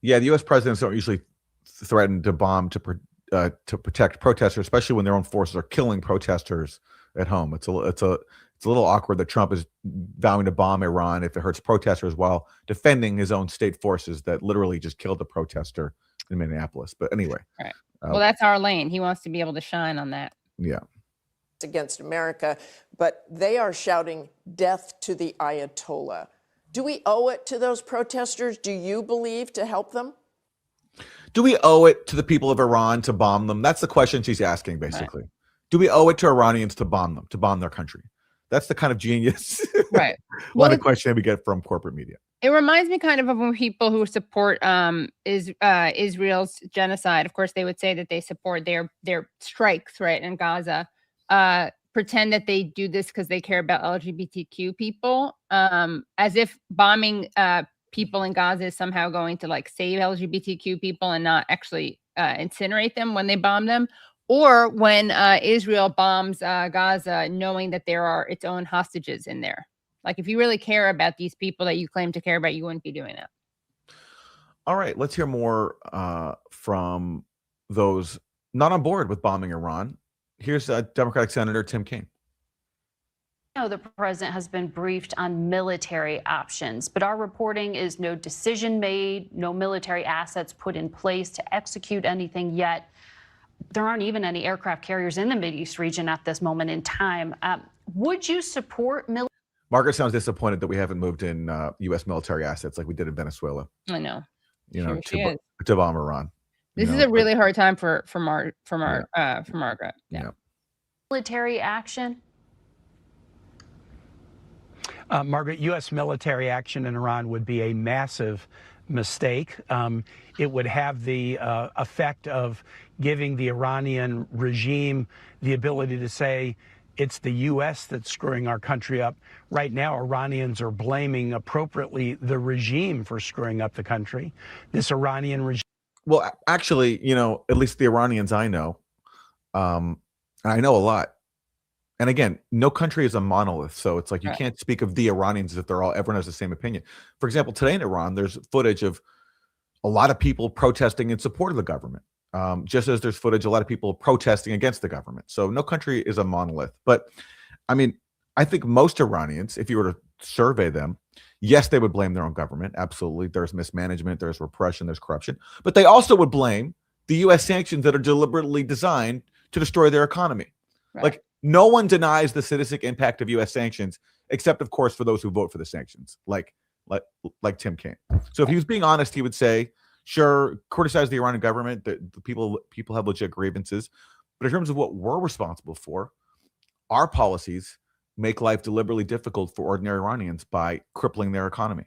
Yeah, the U.S. presidents don't usually threaten to bomb to protect protesters, especially when their own forces are killing protesters at home. It's a little awkward that Trump is vowing to bomb Iran if it hurts protesters while defending his own state forces that literally just killed a protester in Minneapolis. But anyway, Well, that's our lane. He wants to be able to shine on that. Yeah. Against America, but they are shouting death to the Ayatollah. Do we owe it to those protesters, do you believe, to help them? Do we owe it to the people of Iran to bomb them? That's the question she's asking, basically. Right. Do we owe it to Iranians to bomb them, to bomb their country? That's the kind of genius right. Well, of question we get from corporate media. It reminds me kind of when people who support Israel's genocide, of course, they would say that they support their strikes, right, in Gaza, pretend that they do this because they care about LGBTQ people, as if bombing people in Gaza is somehow going to like save LGBTQ people and not actually incinerate them when they bomb them. Or when Israel bombs Gaza, knowing that there are its own hostages in there. Like, if you really care about these people that you claim to care about, you wouldn't be doing that. All right, let's hear more from those not on board with bombing Iran. Here's Democratic Senator Tim Kaine. The president has been briefed on military options, but our reporting is no decision made, no military assets put in place to execute anything yet. There aren't even any aircraft carriers in the Mideast region at this moment in time. Would you support military? Margaret sounds disappointed that we haven't moved in U.S. military assets like we did in Venezuela. I know. To bomb Iran. This is a really hard time for Margaret. Yeah. Military action. Margaret, U.S. military action in Iran would be a massive mistake. It would have the effect of giving the Iranian regime the ability to say it's the U.S. that's screwing our country up. Right now, Iranians are blaming appropriately the regime for screwing up the country. This Iranian regime. Well, actually, at least the Iranians I know, and I know a lot. And again, no country is a monolith. So it's like you can't speak of the Iranians as if everyone has the same opinion. For example, today in Iran, there's footage of a lot of people protesting in support of the government, just as there's footage, a lot of people protesting against the government. So no country is a monolith. But I mean, I think most Iranians, if you were to survey them, yes, they would blame their own government. Absolutely. There's mismanagement, there's repression, there's corruption. But they also would blame the U.S. sanctions that are deliberately designed to destroy their economy. Right. Like, no one denies the sadistic impact of U.S. sanctions, except, of course, for those who vote for the sanctions, like Tim Kaine. So if he was being honest, he would say, sure, criticize the Iranian government. The people have legit grievances. But in terms of what we're responsible for, our policies make life deliberately difficult for ordinary Iranians by crippling their economy.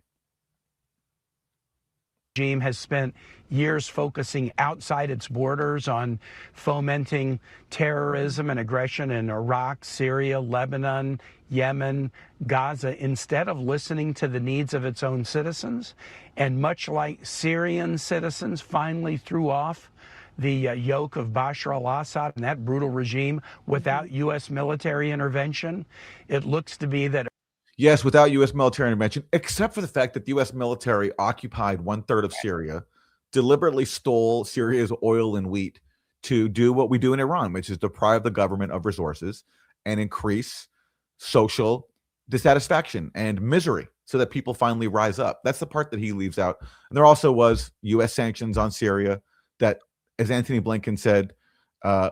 Regime has spent years focusing outside its borders on fomenting terrorism and aggression in Iraq, Syria, Lebanon, Yemen, Gaza, instead of listening to the needs of its own citizens. And much like Syrian citizens finally threw off the yoke of Bashar al-Assad and that brutal regime without U.S. military intervention, it looks to be that. Yes, without U.S. military intervention, except for the fact that the U.S. military occupied 1/3 of Syria, deliberately stole Syria's oil and wheat to do what we do in Iran, which is deprive the government of resources and increase social dissatisfaction and misery so that people finally rise up. That's the part that he leaves out. And there also was U.S. sanctions on Syria that, as Antony Blinken said,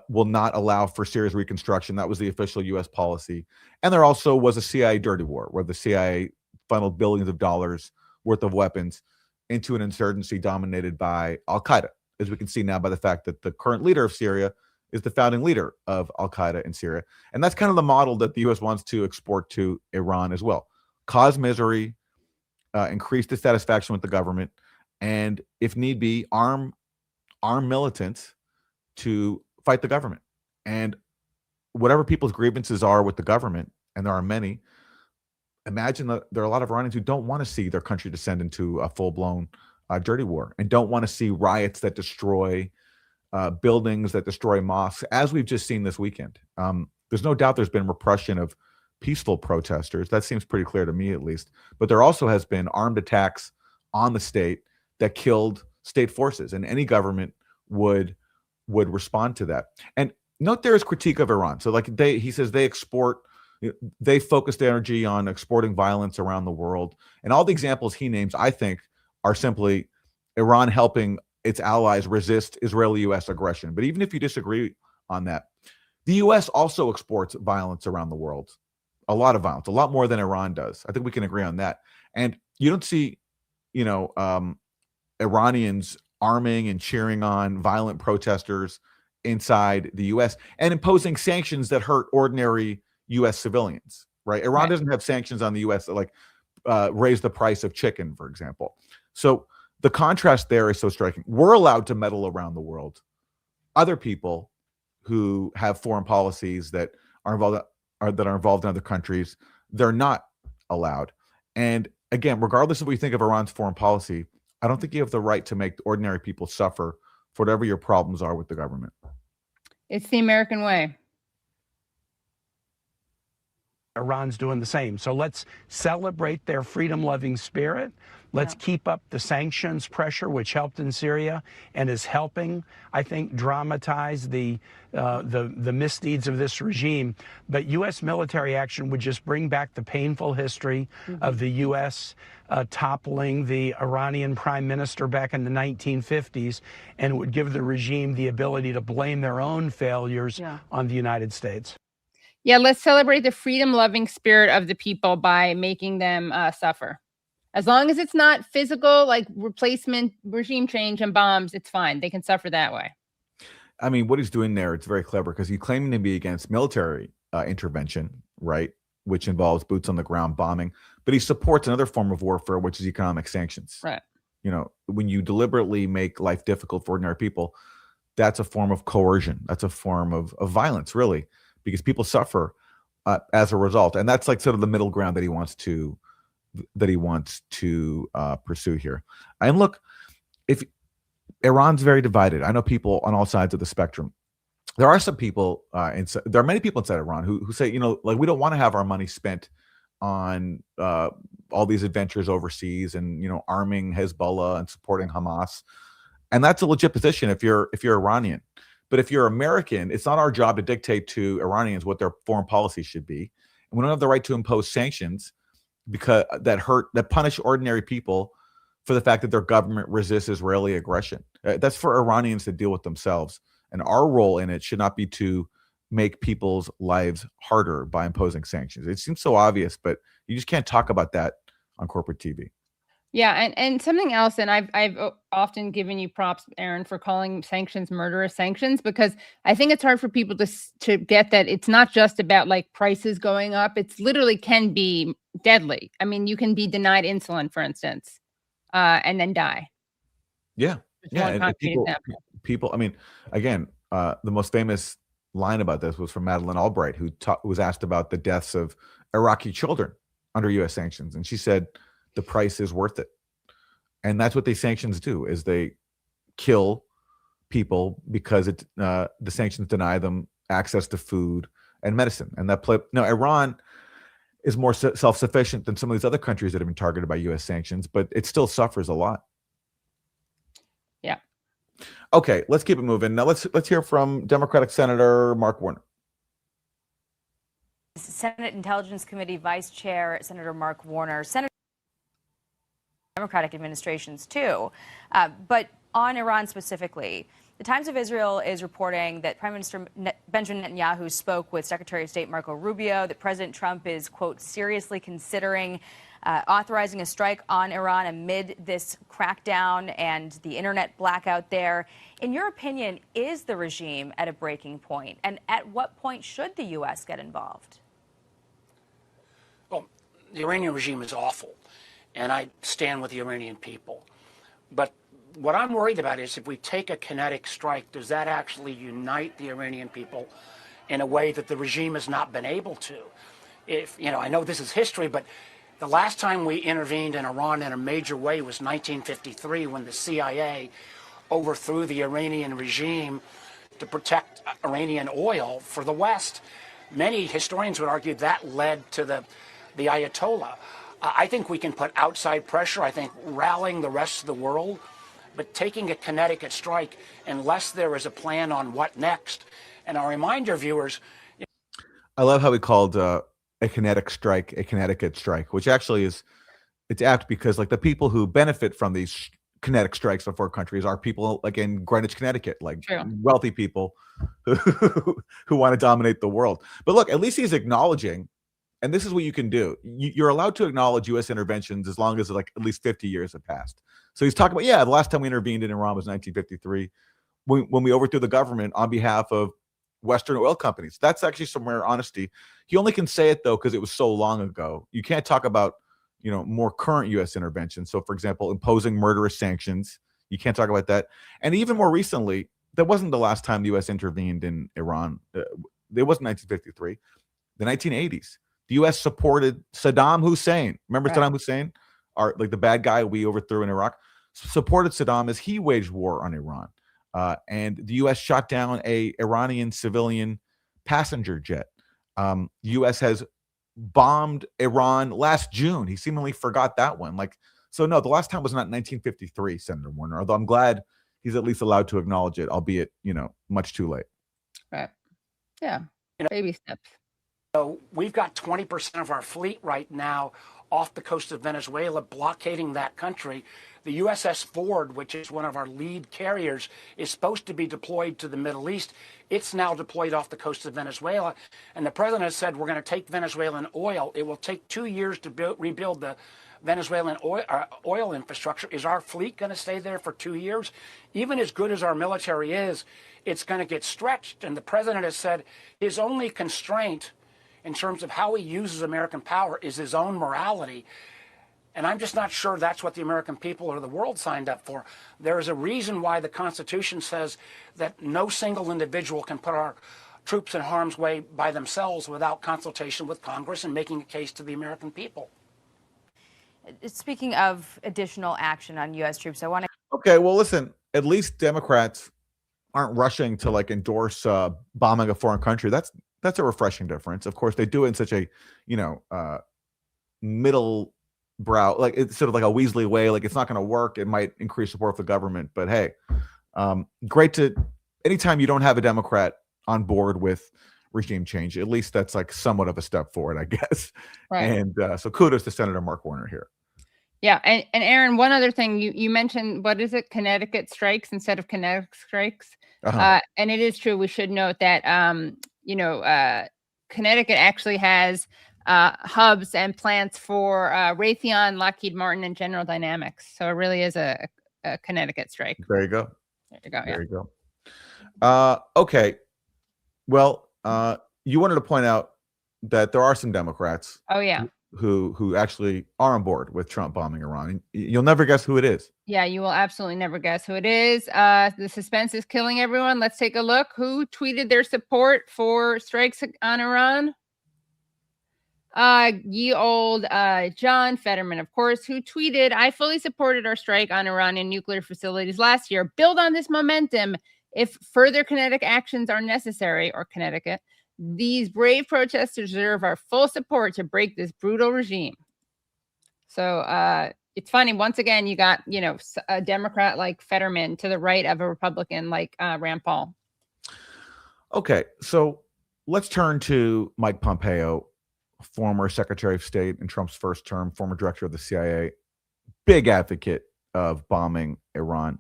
will not allow for Syria's reconstruction. That was the official U.S. policy. And there also was a CIA dirty war where the CIA funneled billions of dollars worth of weapons into an insurgency dominated by al-Qaeda, as we can see now by the fact that the current leader of Syria is the founding leader of al-Qaeda in Syria. And that's kind of the model that the U.S. wants to export to Iran as well. Cause misery, increase dissatisfaction with the government, and if need be, arm militants to fight the government. And whatever people's grievances are with the government, and there are many, imagine that there are a lot of Iranians who don't want to see their country descend into a full-blown dirty war and don't want to see riots that destroy buildings, that destroy mosques, as we've just seen this weekend. There's no doubt there's been repression of peaceful protesters. That seems pretty clear to me, at least. But there also has been armed attacks on the state that killed state forces, and any government would respond to that. And note there is critique of Iran. So like he says they focus their energy on exporting violence around the world. And all the examples he names, I think, are simply Iran helping its allies resist Israeli-U.S. aggression. But even if you disagree on that, the U.S. also exports violence around the world, a lot of violence, a lot more than Iran does. I think we can agree on that. And you don't see, Iranians arming and cheering on violent protesters inside the U.S. and imposing sanctions that hurt ordinary U.S. civilians, right? Iran doesn't have sanctions on the U.S. that like raise the price of chicken, for example. So the contrast there is so striking. We're allowed to meddle around the world. Other people who have foreign policies that are involved in other countries, they're not allowed. And again, regardless of what you think of Iran's foreign policy, I don't think you have the right to make ordinary people suffer for whatever your problems are with the government. It's the American way. Iran's doing the same. So let's celebrate their freedom-loving spirit. Let's keep up the sanctions pressure, which helped in Syria and is helping, I think, dramatize the misdeeds of this regime. But U.S. military action would just bring back the painful history of the U.S. Toppling the Iranian prime minister back in the 1950s, and would give the regime the ability to blame their own failures on the United States. Yeah, let's celebrate the freedom-loving spirit of the people by making them suffer. As long as it's not physical, like replacement, regime change, and bombs, it's fine. They can suffer that way. I mean, what he's doing there, it's very clever because he's claiming to be against military intervention, right, which involves boots on the ground bombing, but he supports another form of warfare, which is economic sanctions. Right. When you deliberately make life difficult for ordinary people, that's a form of coercion. That's a form of violence, really, because people suffer as a result. And that's like sort of the middle ground that he wants to pursue here. And look, if Iran's very divided, I know people on all sides of the spectrum. There are some people there are many people inside Iran who say, like, we don't want to have our money spent on all these adventures overseas and, arming Hezbollah and supporting Hamas. And that's a legit position if you're Iranian. But if you're American, it's not our job to dictate to Iranians what their foreign policy should be. And we don't have the right to impose sanctions because that punish ordinary people for the fact that their government resists Israeli aggression. That's for Iranians to deal with themselves. And our role in it should not be to make people's lives harder by imposing sanctions. It seems so obvious, but you just can't talk about that on corporate TV. Yeah, and something else, and I've often given you props, Aaron, for calling sanctions murderous sanctions, because I think it's hard for people to get that it's not just about like prices going up. It's literally can be deadly. I mean, you can be denied insulin, for instance, and then die. Yeah, and people. I mean, again, the most famous line about this was from Madeleine Albright, who was asked about the deaths of Iraqi children under U.S. sanctions, and she said, the price is worth it. And that's what these sanctions do, is they kill people because the sanctions deny them access to food and medicine. And Iran is more self-sufficient than some of these other countries that have been targeted by U.S. sanctions, but it still suffers a lot. Yeah. Okay, let's keep it moving. Now let's hear from Democratic Senator Mark Warner. Senate Intelligence Committee Vice Chair Senator Mark Warner. Senator Democratic administrations too. But on Iran specifically, the Times of Israel is reporting that Prime Minister Benjamin Netanyahu spoke with Secretary of State Marco Rubio, that President Trump is, quote, seriously considering authorizing a strike on Iran amid this crackdown and the internet blackout there. In your opinion, is the regime at a breaking point? And at what point should the U.S. get involved? Well, the Iranian regime is awful, and I stand with the Iranian people. But what I'm worried about is if we take a kinetic strike, does that actually unite the Iranian people in a way that the regime has not been able to? I know this is history, but the last time we intervened in Iran in a major way was 1953, when the CIA overthrew the Iranian regime to protect Iranian oil for the West. Many historians would argue that led to the Ayatollah. I think we can put outside pressure, I think rallying the rest of the world, but taking a kinetic strike unless there is a plan on what next. And I'll remind your viewers. I love how he called a kinetic strike a Connecticut strike, which actually it's apt because like the people who benefit from these kinetic strikes before countries are people like in Greenwich, Connecticut, like True. wealthy people who want to dominate the world. But look, at least he's acknowledging, and this is what you can do. You're allowed to acknowledge U.S. interventions as long as like at least 50 years have passed. So he's talking about, the last time we intervened in Iran was 1953 when we overthrew the government on behalf of Western oil companies. That's actually some rare honesty. He only can say it though because it was so long ago. You can't talk about more current U.S. interventions. So, for example, imposing murderous sanctions. You can't talk about that. And even more recently, that wasn't the last time the U.S. intervened in Iran. It wasn't 1953. The 1980s. The U.S. supported Saddam Hussein. Remember Saddam Hussein? Like the bad guy we overthrew in Iraq? Supported Saddam as he waged war on Iran. And the U.S. shot down a Iranian civilian passenger jet. The U.S. has bombed Iran last June. He seemingly forgot that one. So no, the last time was not 1953, Senator Warner, although I'm glad he's at least allowed to acknowledge it, albeit, much too late. Right. Yeah. Baby steps. So we've got 20% of our fleet right now off the coast of Venezuela, blockading that country. The USS Ford, which is one of our lead carriers, is supposed to be deployed to the Middle East. It's now deployed off the coast of Venezuela. And the president has said, we're going to take Venezuelan oil. It will take 2 years to rebuild the Venezuelan oil infrastructure. Is our fleet going to stay there for 2 years? Even as good as our military is, it's going to get stretched. And the president has said his only constraint in terms of how he uses American power is his own morality. And I'm just not sure that's what the American people or the world signed up for. There is a reason why the Constitution says that no single individual can put our troops in harm's way by themselves without consultation with Congress and making a case to the American people. Speaking of additional action on U.S. troops, I want to... Okay, well, listen, at least Democrats aren't rushing to endorse bombing a foreign country. That's a refreshing difference. Of course, they do it in such a, middle brow, it's sort of like a Weasley way. It's not going to work. It might increase support for the government, but hey, great anytime you don't have a Democrat on board with regime change, at least that's somewhat of a step forward, I guess. Right. And so kudos to Senator Mark Warner here. Yeah. And Aaron, one other thing, you mentioned, what is it? Connecticut strikes instead of kinetic strikes. And it is true. We should note that, Connecticut actually has hubs and plants for Raytheon, Lockheed Martin, and General Dynamics. So it really is a Connecticut strike. There you go. There you go. There you go. Okay. Well, you wanted to point out that there are some Democrats. Oh, yeah. Who actually are on board with Trump bombing Iran. And you'll never guess who it is. Yeah, you will absolutely never guess who it is. The suspense is killing everyone. Let's take a look. Who tweeted their support for strikes on Iran? Ye old John Fetterman, of course, who tweeted, I fully supported our strike on Iranian nuclear facilities last year. Build on this momentum if further kinetic actions are necessary, or Connecticut. These brave protesters deserve our full support to break this brutal regime. So it's funny. Once again, you got, a Democrat like Fetterman to the right of a Republican like Rand Paul. Okay, so let's turn to Mike Pompeo, former Secretary of State in Trump's first term, former director of the CIA, big advocate of bombing Iran.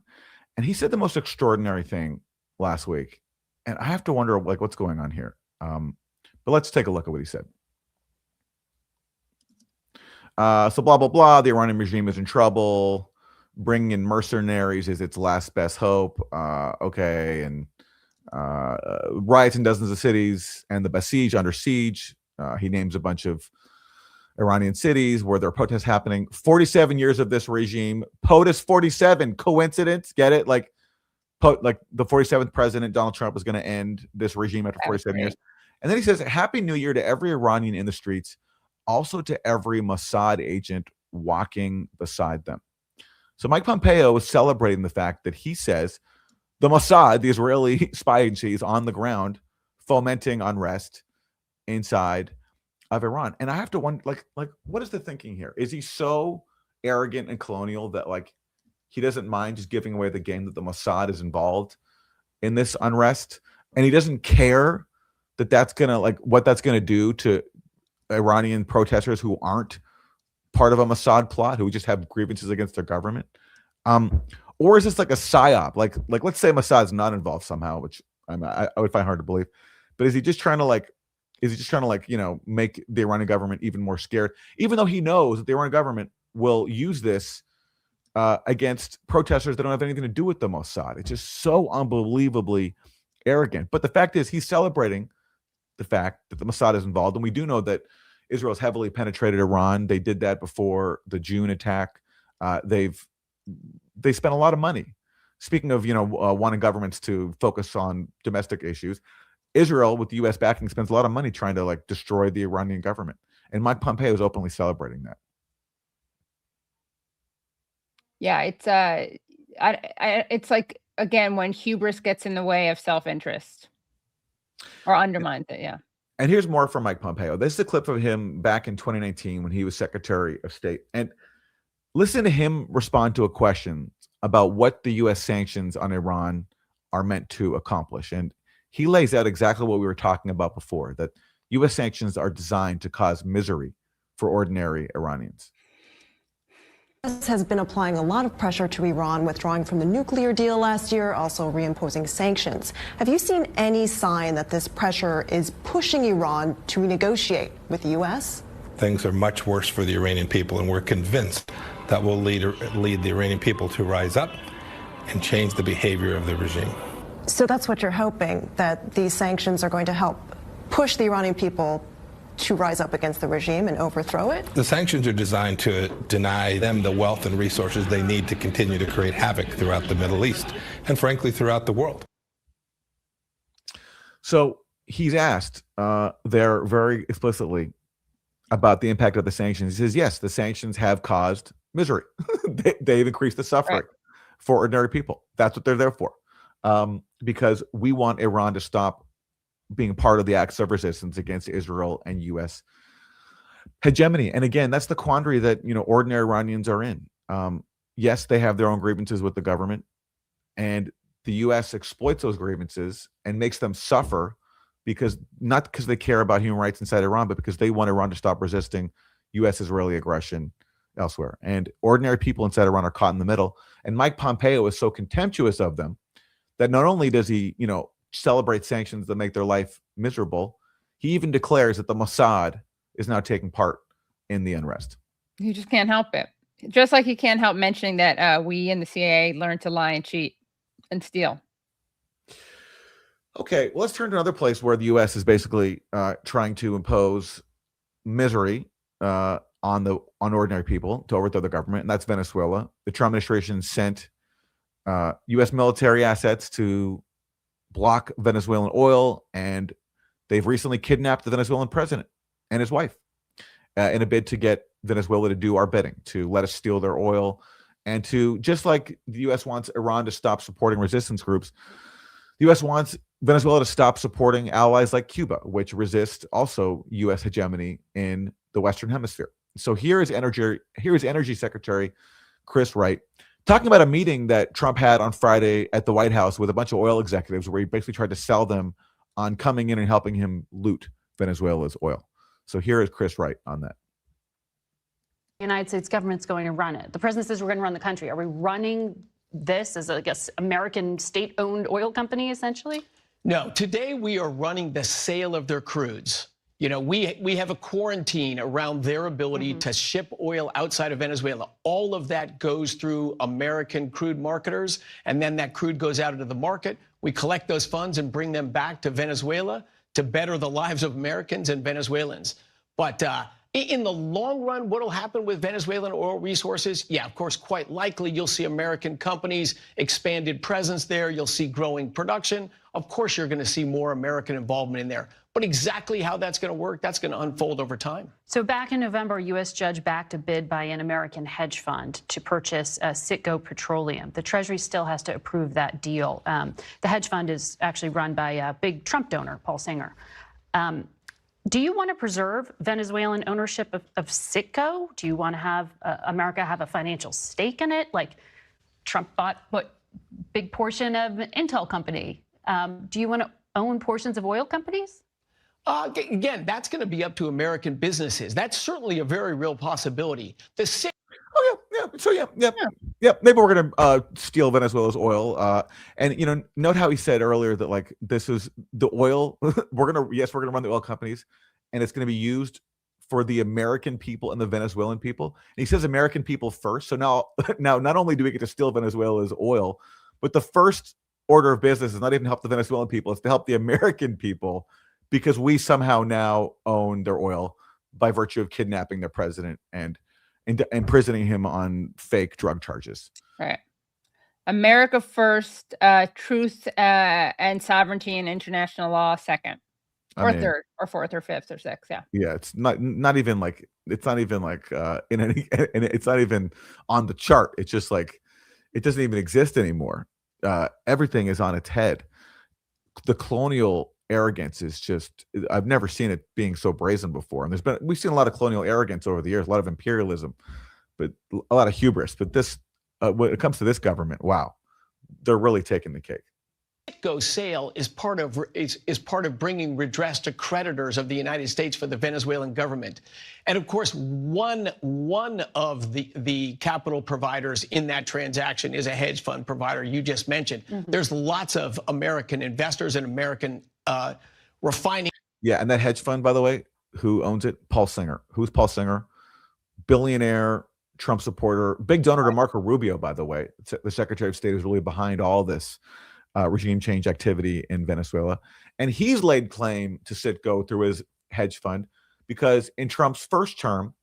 And he said the most extraordinary thing last week. And I have to wonder, what's going on here? But let's take a look at what he said. So blah, blah, blah. The Iranian regime is in trouble. Bringing in mercenaries is its last best hope. Okay. And riots in dozens of cities and the Basij under siege. He names a bunch of Iranian cities where there are protests happening. 47 years of this regime. POTUS 47. Coincidence? Get it? Like the 47th president, Donald Trump, was going to end this regime after 47 years. And then he says, Happy New Year to every Iranian in the streets, also to every Mossad agent walking beside them. So Mike Pompeo is celebrating the fact that he says the Mossad, the Israeli spy agency, is on the ground fomenting unrest inside of Iran. And I have to wonder, what is the thinking here? Is he so arrogant and colonial that he doesn't mind just giving away the game that the Mossad is involved in this unrest, and he doesn't care that that's gonna what that's gonna do to Iranian protesters who aren't part of a Mossad plot, who just have grievances against their government? Or is this like a psyop? Like let's say Mossad's not involved somehow, which I would find hard to believe. But is he just trying to make the Iranian government even more scared, even though he knows that the Iranian government will use this against protesters that don't have anything to do with the Mossad? It's just so unbelievably arrogant. But the fact is, he's celebrating the fact that the Mossad is involved, and we do know that Israel's heavily penetrated Iran. They did that before the June attack. They spent a lot of money. Speaking of wanting governments to focus on domestic issues, Israel, with the U.S. backing, spends a lot of money trying to destroy the Iranian government, and Mike Pompeo is openly celebrating that. Yeah, it's like, again, when hubris gets in the way of self-interest or undermines it. Yeah. And here's more from Mike Pompeo. This is a clip of him back in 2019 when he was Secretary of State. And listen to him respond to a question about what the U.S. sanctions on Iran are meant to accomplish. And he lays out exactly what we were talking about before, that U.S. sanctions are designed to cause misery for ordinary Iranians. Has been applying a lot of pressure to Iran, withdrawing from the nuclear deal last year, also reimposing sanctions. Have you seen any sign that this pressure is pushing Iran to renegotiate with the U.S.? Things are much worse for the Iranian people, and we're convinced that will lead the Iranian people to rise up and change the behavior of the regime. So that's what you're hoping, that these sanctions are going to help push the Iranian people to rise up against the regime and overthrow it? The sanctions are designed to deny them the wealth and resources they need to continue to create havoc throughout the Middle East and, frankly, throughout the world. So he's asked there very explicitly about the impact of the sanctions. He says, yes, the sanctions have caused misery. They've increased the suffering for ordinary people. That's what they're there for. Because we want Iran to stop being part of the acts of resistance against Israel and U.S. hegemony. And again, that's the quandary that ordinary Iranians are in. Yes, they have their own grievances with the government, and the U.S. exploits those grievances and makes them suffer not because they care about human rights inside Iran, but because they want Iran to stop resisting U.S.-Israeli aggression elsewhere. And ordinary people inside Iran are caught in the middle. And Mike Pompeo is so contemptuous of them that not only does he, celebrate sanctions that make their life miserable, he even declares that the Mossad is now taking part in the unrest. You just can't help it. Just like you can't help mentioning that we in the CIA learned to lie and cheat and steal. Okay, well, let's turn to another place where the U.S. is basically trying to impose misery on ordinary people to overthrow the government, and that's Venezuela. The Trump administration sent U.S. military assets to block Venezuelan oil, and they've recently kidnapped the Venezuelan president and his wife in a bid to get Venezuela to do our bidding, to let us steal their oil, and to, just like the U.S. wants Iran to stop supporting resistance groups, the U.S. wants Venezuela to stop supporting allies like Cuba, which resist also U.S. hegemony in the Western Hemisphere. So here is Energy Secretary Chris Wright talking about a meeting that Trump had on Friday at the White House with a bunch of oil executives, where he basically tried to sell them on coming in and helping him loot Venezuela's oil. So here is Chris Wright on that. The United States government's going to run it. The president says we're going to run the country. Are we running this as, I guess, American state-owned oil company, essentially? No. Today, we are running the sale of their crudes. We have a quarantine around their ability to ship oil outside of Venezuela. All of that goes through American crude marketers, and then that crude goes out into the market. We collect those funds and bring them back to Venezuela to better the lives of Americans and Venezuelans. But in the long run, what will happen with Venezuelan oil resources? Yeah, of course, quite likely you'll see American companies, expanded presence there. You'll see growing production. Of course, you're going to see more American involvement in there. But exactly how that's going to work, that's going to unfold over time. So back in November, a U.S. judge backed a bid by an American hedge fund to purchase Citgo Petroleum. The Treasury still has to approve that deal. The hedge fund is actually run by a big Trump donor, Paul Singer. Do you want to preserve Venezuelan ownership of Citgo? Do you want to have America have a financial stake in it? Like Trump bought big portion of an Intel company. Do you want to own portions of oil companies? Again, that's going to be up to American businesses. That's certainly a very real possibility. Maybe we're gonna steal Venezuela's oil. And note how he said earlier that like this is the oil. we're gonna run the oil companies, and it's gonna be used for the American people and the Venezuelan people. And he says American people first. So now not only do we get to steal Venezuela's oil, but the first order of business is not even to help the Venezuelan people; it's to help the American people, because we somehow now own their oil by virtue of kidnapping their president and imprisoning him on fake drug charges. Right. America first, truth and sovereignty and international law second, or third, or fourth, or fifth, or sixth. Yeah. Yeah, it's not even like in any, and it's not even on the chart. It's just like it doesn't even exist anymore. Everything is on its head. The colonial arrogance is just, I've never seen it being so brazen before. And we've seen a lot of colonial arrogance over the years, a lot of imperialism, but a lot of hubris. But this, when it comes to this government, wow, they're really taking the cake. Citgo sale is part of bringing redress to creditors of the United States for the Venezuelan government. And of course, one of the capital providers in that transaction is a hedge fund provider you just mentioned. Mm-hmm. There's lots of American investors and American refining. Yeah, and that hedge fund, by the way, who owns it? Paul Singer. Who's Paul Singer? Billionaire, Trump supporter, big donor to Marco Rubio, by the way. The Secretary of State is really behind all this regime change activity in Venezuela. And he's laid claim to Citgo through his hedge fund because in Trump's first term,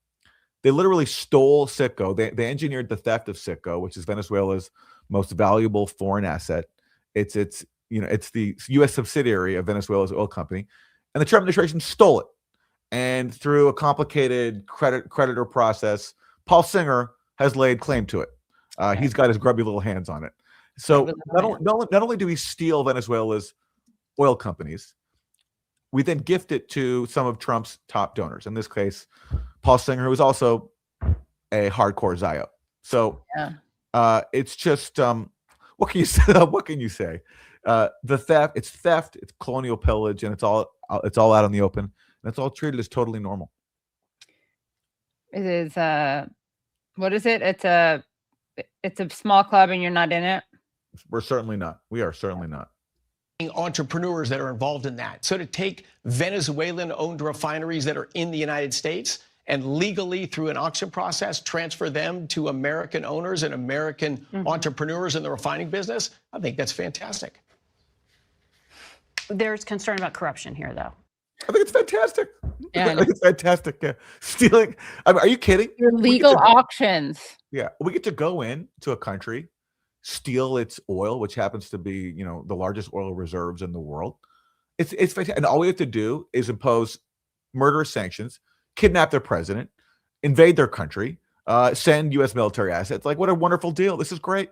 they literally stole Citgo. They engineered the theft of Citgo, which is Venezuela's most valuable foreign asset. It's the U.S. subsidiary of Venezuela's oil company. And the Trump administration stole it. And through a complicated creditor process, Paul Singer has laid claim to it. He's got his grubby little hands on it. So not only do we steal Venezuela's oil companies, we then gift it to some of Trump's top donors. In this case, Paul Singer, who is also a hardcore Zio. So it's just what can you say? What can you say? The theft, it's colonial pillage, and it's all out in the open. And it's all treated as totally normal. It is what is it? It's a small club and you're not in it. We're certainly not. We are certainly not. Entrepreneurs that are involved in that. So to take Venezuelan-owned refineries that are in the United States and legally through an auction process transfer them to American owners and American entrepreneurs in the refining business, I think that's fantastic. There's concern about corruption here, though. I think it's fantastic. Yeah, I think it's fantastic. Yeah. Stealing. I mean, are you kidding? Legal auctions. Yeah, we get to go in to a country, steal its oil, which happens to be, the largest oil reserves in the world. It's fantastic. And all we have to do is impose murderous sanctions, kidnap their president, invade their country, send U.S. military assets. Like, what a wonderful deal. This is great.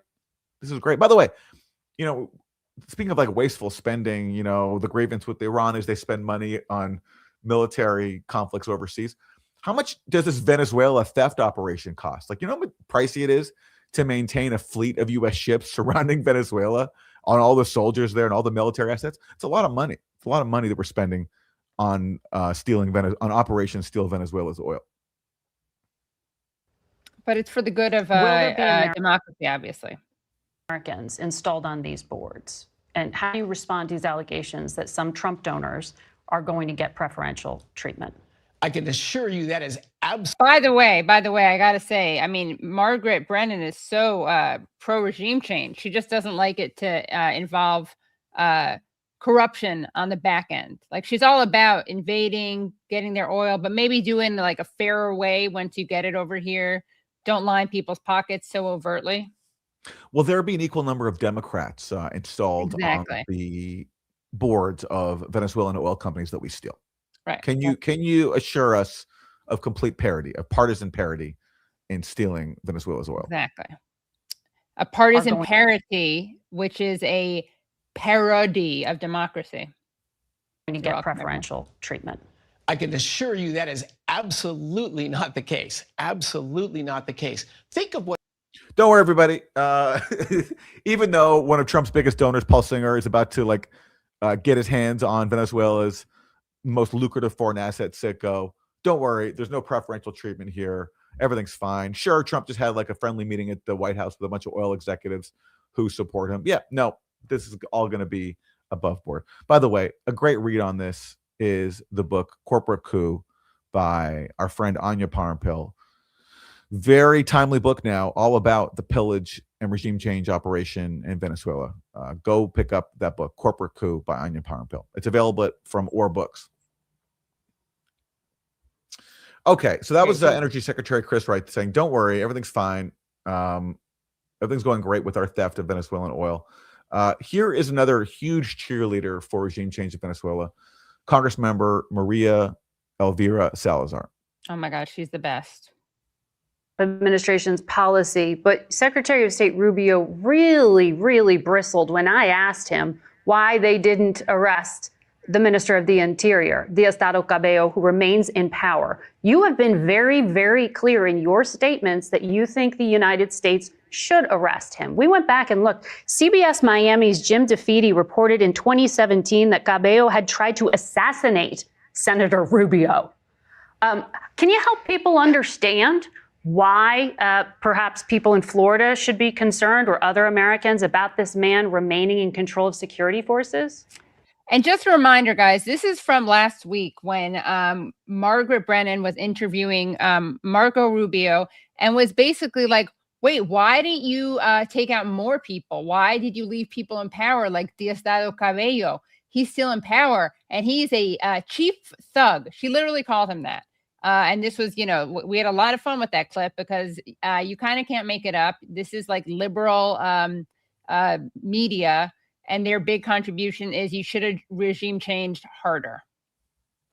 This is great. By the way, speaking of like wasteful spending, the grievance with Iran is they spend money on military conflicts overseas. How much does this Venezuela theft operation cost? Like, how pricey it is to maintain a fleet of U.S. ships surrounding Venezuela on all the soldiers there and all the military assets? It's a lot of money. It's a lot of money that we're spending on on Operation Steal Venezuela's oil. But it's for the good of democracy, obviously. Americans installed on these boards. And how do you respond to these allegations that some Trump donors are going to get preferential treatment? I can assure you that is absolutely. By the way, I got to say, I mean, Margaret Brennan is so pro-regime change. She just doesn't like it to involve corruption on the back end. Like, she's all about invading, getting their oil, but maybe doing like a fairer way once you get it over here. Don't line people's pockets so overtly. Will there be an equal number of Democrats installed on the boards of Venezuelan oil companies that we steal? Right. Can you assure us of complete parity, of partisan parity in stealing Venezuela's oil? Exactly. A partisan parity, which is a parody of democracy. When you get preferential treatment. I can assure you that is absolutely not the case. Absolutely not the case. Think of what. Don't worry, everybody. Even though one of Trump's biggest donors, Paul Singer, is about to get his hands on Venezuela's most lucrative foreign asset, Citgo. Don't worry, there's no preferential treatment here. Everything's fine. Sure, Trump just had like a friendly meeting at the White House with a bunch of oil executives who support him. Yeah, no, this is all going to be above board. By the way, a great read on this is the book Corporate Coup by our friend Anya Parampil. Very timely book now, all about the pillage and regime change operation in Venezuela. Go pick up that book, Corporate Coup by Anya Parampil. It's available from Or Books. Okay, so that was Energy Secretary Chris Wright saying, don't worry, everything's fine. Everything's going great with our theft of Venezuelan oil. Here is another huge cheerleader for regime change in Venezuela, Congressmember Maria Elvira Salazar. Oh my gosh, she's the best. Administration's policy, but Secretary of State Rubio really bristled when I asked him why they didn't arrest the Minister of the Interior, Diosdado Cabello, who remains in power. You have been very clear in your statements that you think the United States should arrest him. We went back and looked. CBS Miami's Jim DeFede reported in 2017 that Cabello had tried to assassinate Senator Rubio. Can you help people understand why perhaps people in Florida should be concerned, or other Americans, about this man remaining in control of security forces? And just a reminder, guys, this is from last week when Margaret Brennan was interviewing Marco Rubio and was basically like, wait, why didn't you take out more people? Why did you leave people in power like Diosdado Cabello? He's still in power and he's a chief thug. She literally called him that. And this was, we had a lot of fun with that clip because you kind of can't make it up. This is like liberal media, and their big contribution is you should have regime changed harder,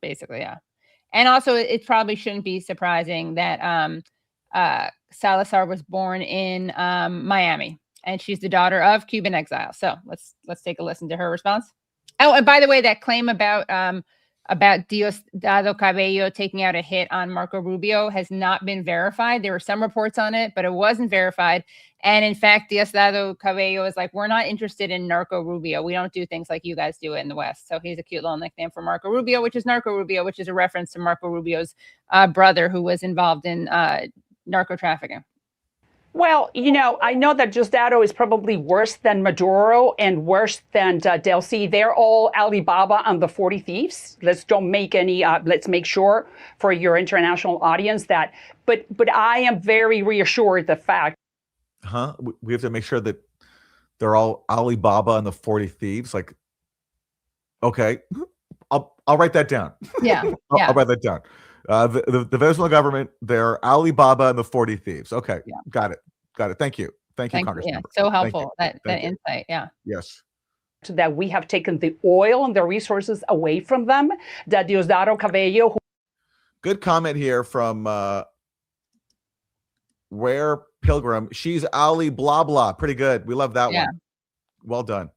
basically, yeah. And also, it probably shouldn't be surprising that Salazar was born in Miami, and she's the daughter of Cuban exiles. So let's take a listen to her response. Oh, and by the way, that claim about Diosdado Cabello taking out a hit on Marco Rubio has not been verified. There were some reports on it, but it wasn't verified. And in fact, Diosdado Cabello is like, we're not interested in Narco Rubio. We don't do things like you guys do it in the West. So he's a cute little nickname for Marco Rubio, which is Narco Rubio, which is a reference to Marco Rubio's brother who was involved in narco trafficking. Well, I know that Diosdado is probably worse than Maduro and worse than Delcy. They're all Alibaba and the 40 Thieves. Let's make sure for your international audience that, but I am very reassured the fact. We have to make sure that they're all Alibaba and the 40 Thieves. Like, okay, I'll write that down. Yeah. I'll write that down. The Venezuelan government, they're Alibaba and the 40 Thieves. Okay, yeah. Got it. Thank you, Congressman. Yeah, so helpful that insight. Yeah. Yes. That we have taken the oil and the resources away from them. That Diosdado Cabello. Good comment here from Rare Pilgrim. She's Ali blah blah. Pretty good. We love that one. Well done.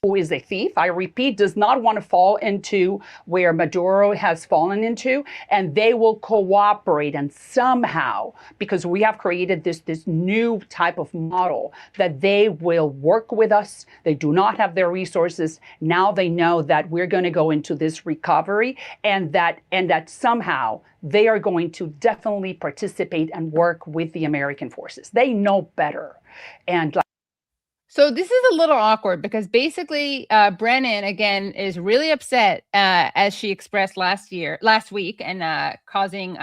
Who is a thief, I repeat, does not want to fall into where Maduro has fallen into, and they will cooperate, and somehow, because we have created this new type of model, that they will work with us. They do not have their resources. Now they know that we're going to go into this recovery, and that somehow they are going to definitely participate and work with the American forces. They know better. And so this is a little awkward because basically Brennan, again, is really upset, as she expressed last week, and causing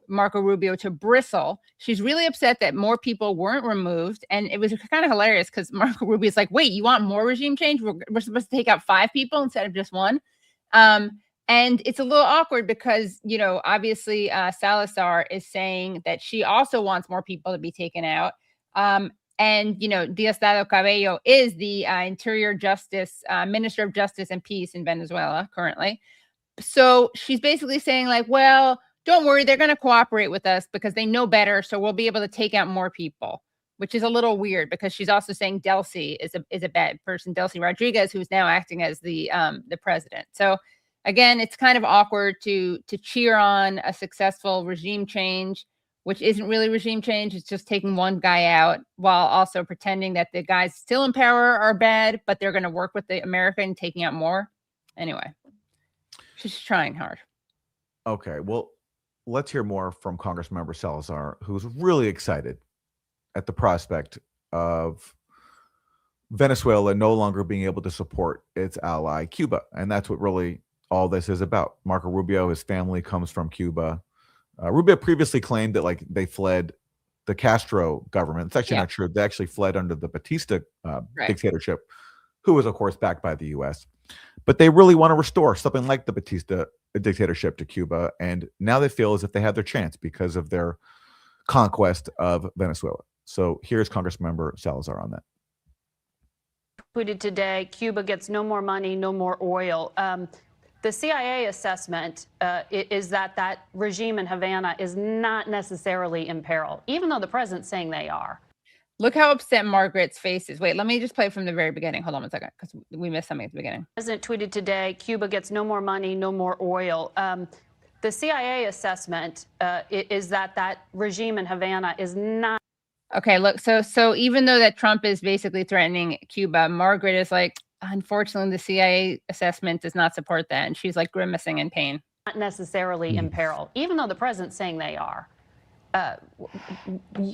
Marco Rubio to bristle. She's really upset that more people weren't removed. And it was kind of hilarious because Marco Rubio is like, wait, you want more regime change? We're supposed to take out 5 people instead of just 1. And it's a little awkward because, obviously Salazar is saying that she also wants more people to be taken out. And, Diosdado Cabello is the Interior Justice, Minister of Justice and Peace in Venezuela currently. So she's basically saying like, well, don't worry, they're going to cooperate with us because they know better. So we'll be able to take out more people, which is a little weird because she's also saying Delcy is a bad person, Delcy Rodriguez, who's now acting as the president. So again, it's kind of awkward to cheer on a successful regime change, which isn't really regime change. It's just taking one guy out while also pretending that the guys still in power are bad, but they're going to work with the America and taking out more. Anyway. She's trying hard. Okay, well, let's hear more from Congressmember Salazar, who's really excited at the prospect of Venezuela no longer being able to support its ally, Cuba. And that's what really all this is about. Marco Rubio, his family comes from Cuba. Rubio previously claimed that like they fled the Castro government. It's actually not true. They actually fled under the Batista dictatorship, who was, of course, backed by the U.S. But they really want to restore something like the Batista dictatorship to Cuba. And now they feel as if they have their chance because of their conquest of Venezuela. So here's Congressmember Salazar on that. Tweeted today, Cuba gets no more money, no more oil. The CIA assessment is that that regime in Havana is not necessarily in peril, even though the president's saying they are. Look how upset Margaret's face is. Wait, let me just play from the very beginning. Hold on 1 second, because we missed something at the beginning. The president tweeted today, Cuba gets no more money, no more oil. The CIA assessment is that that regime in Havana is not. Okay, look, so even though that Trump is basically threatening Cuba, Margaret is like, unfortunately, the CIA assessment does not support that. And she's like grimacing in pain. Not necessarily in peril, even though the president's saying they are.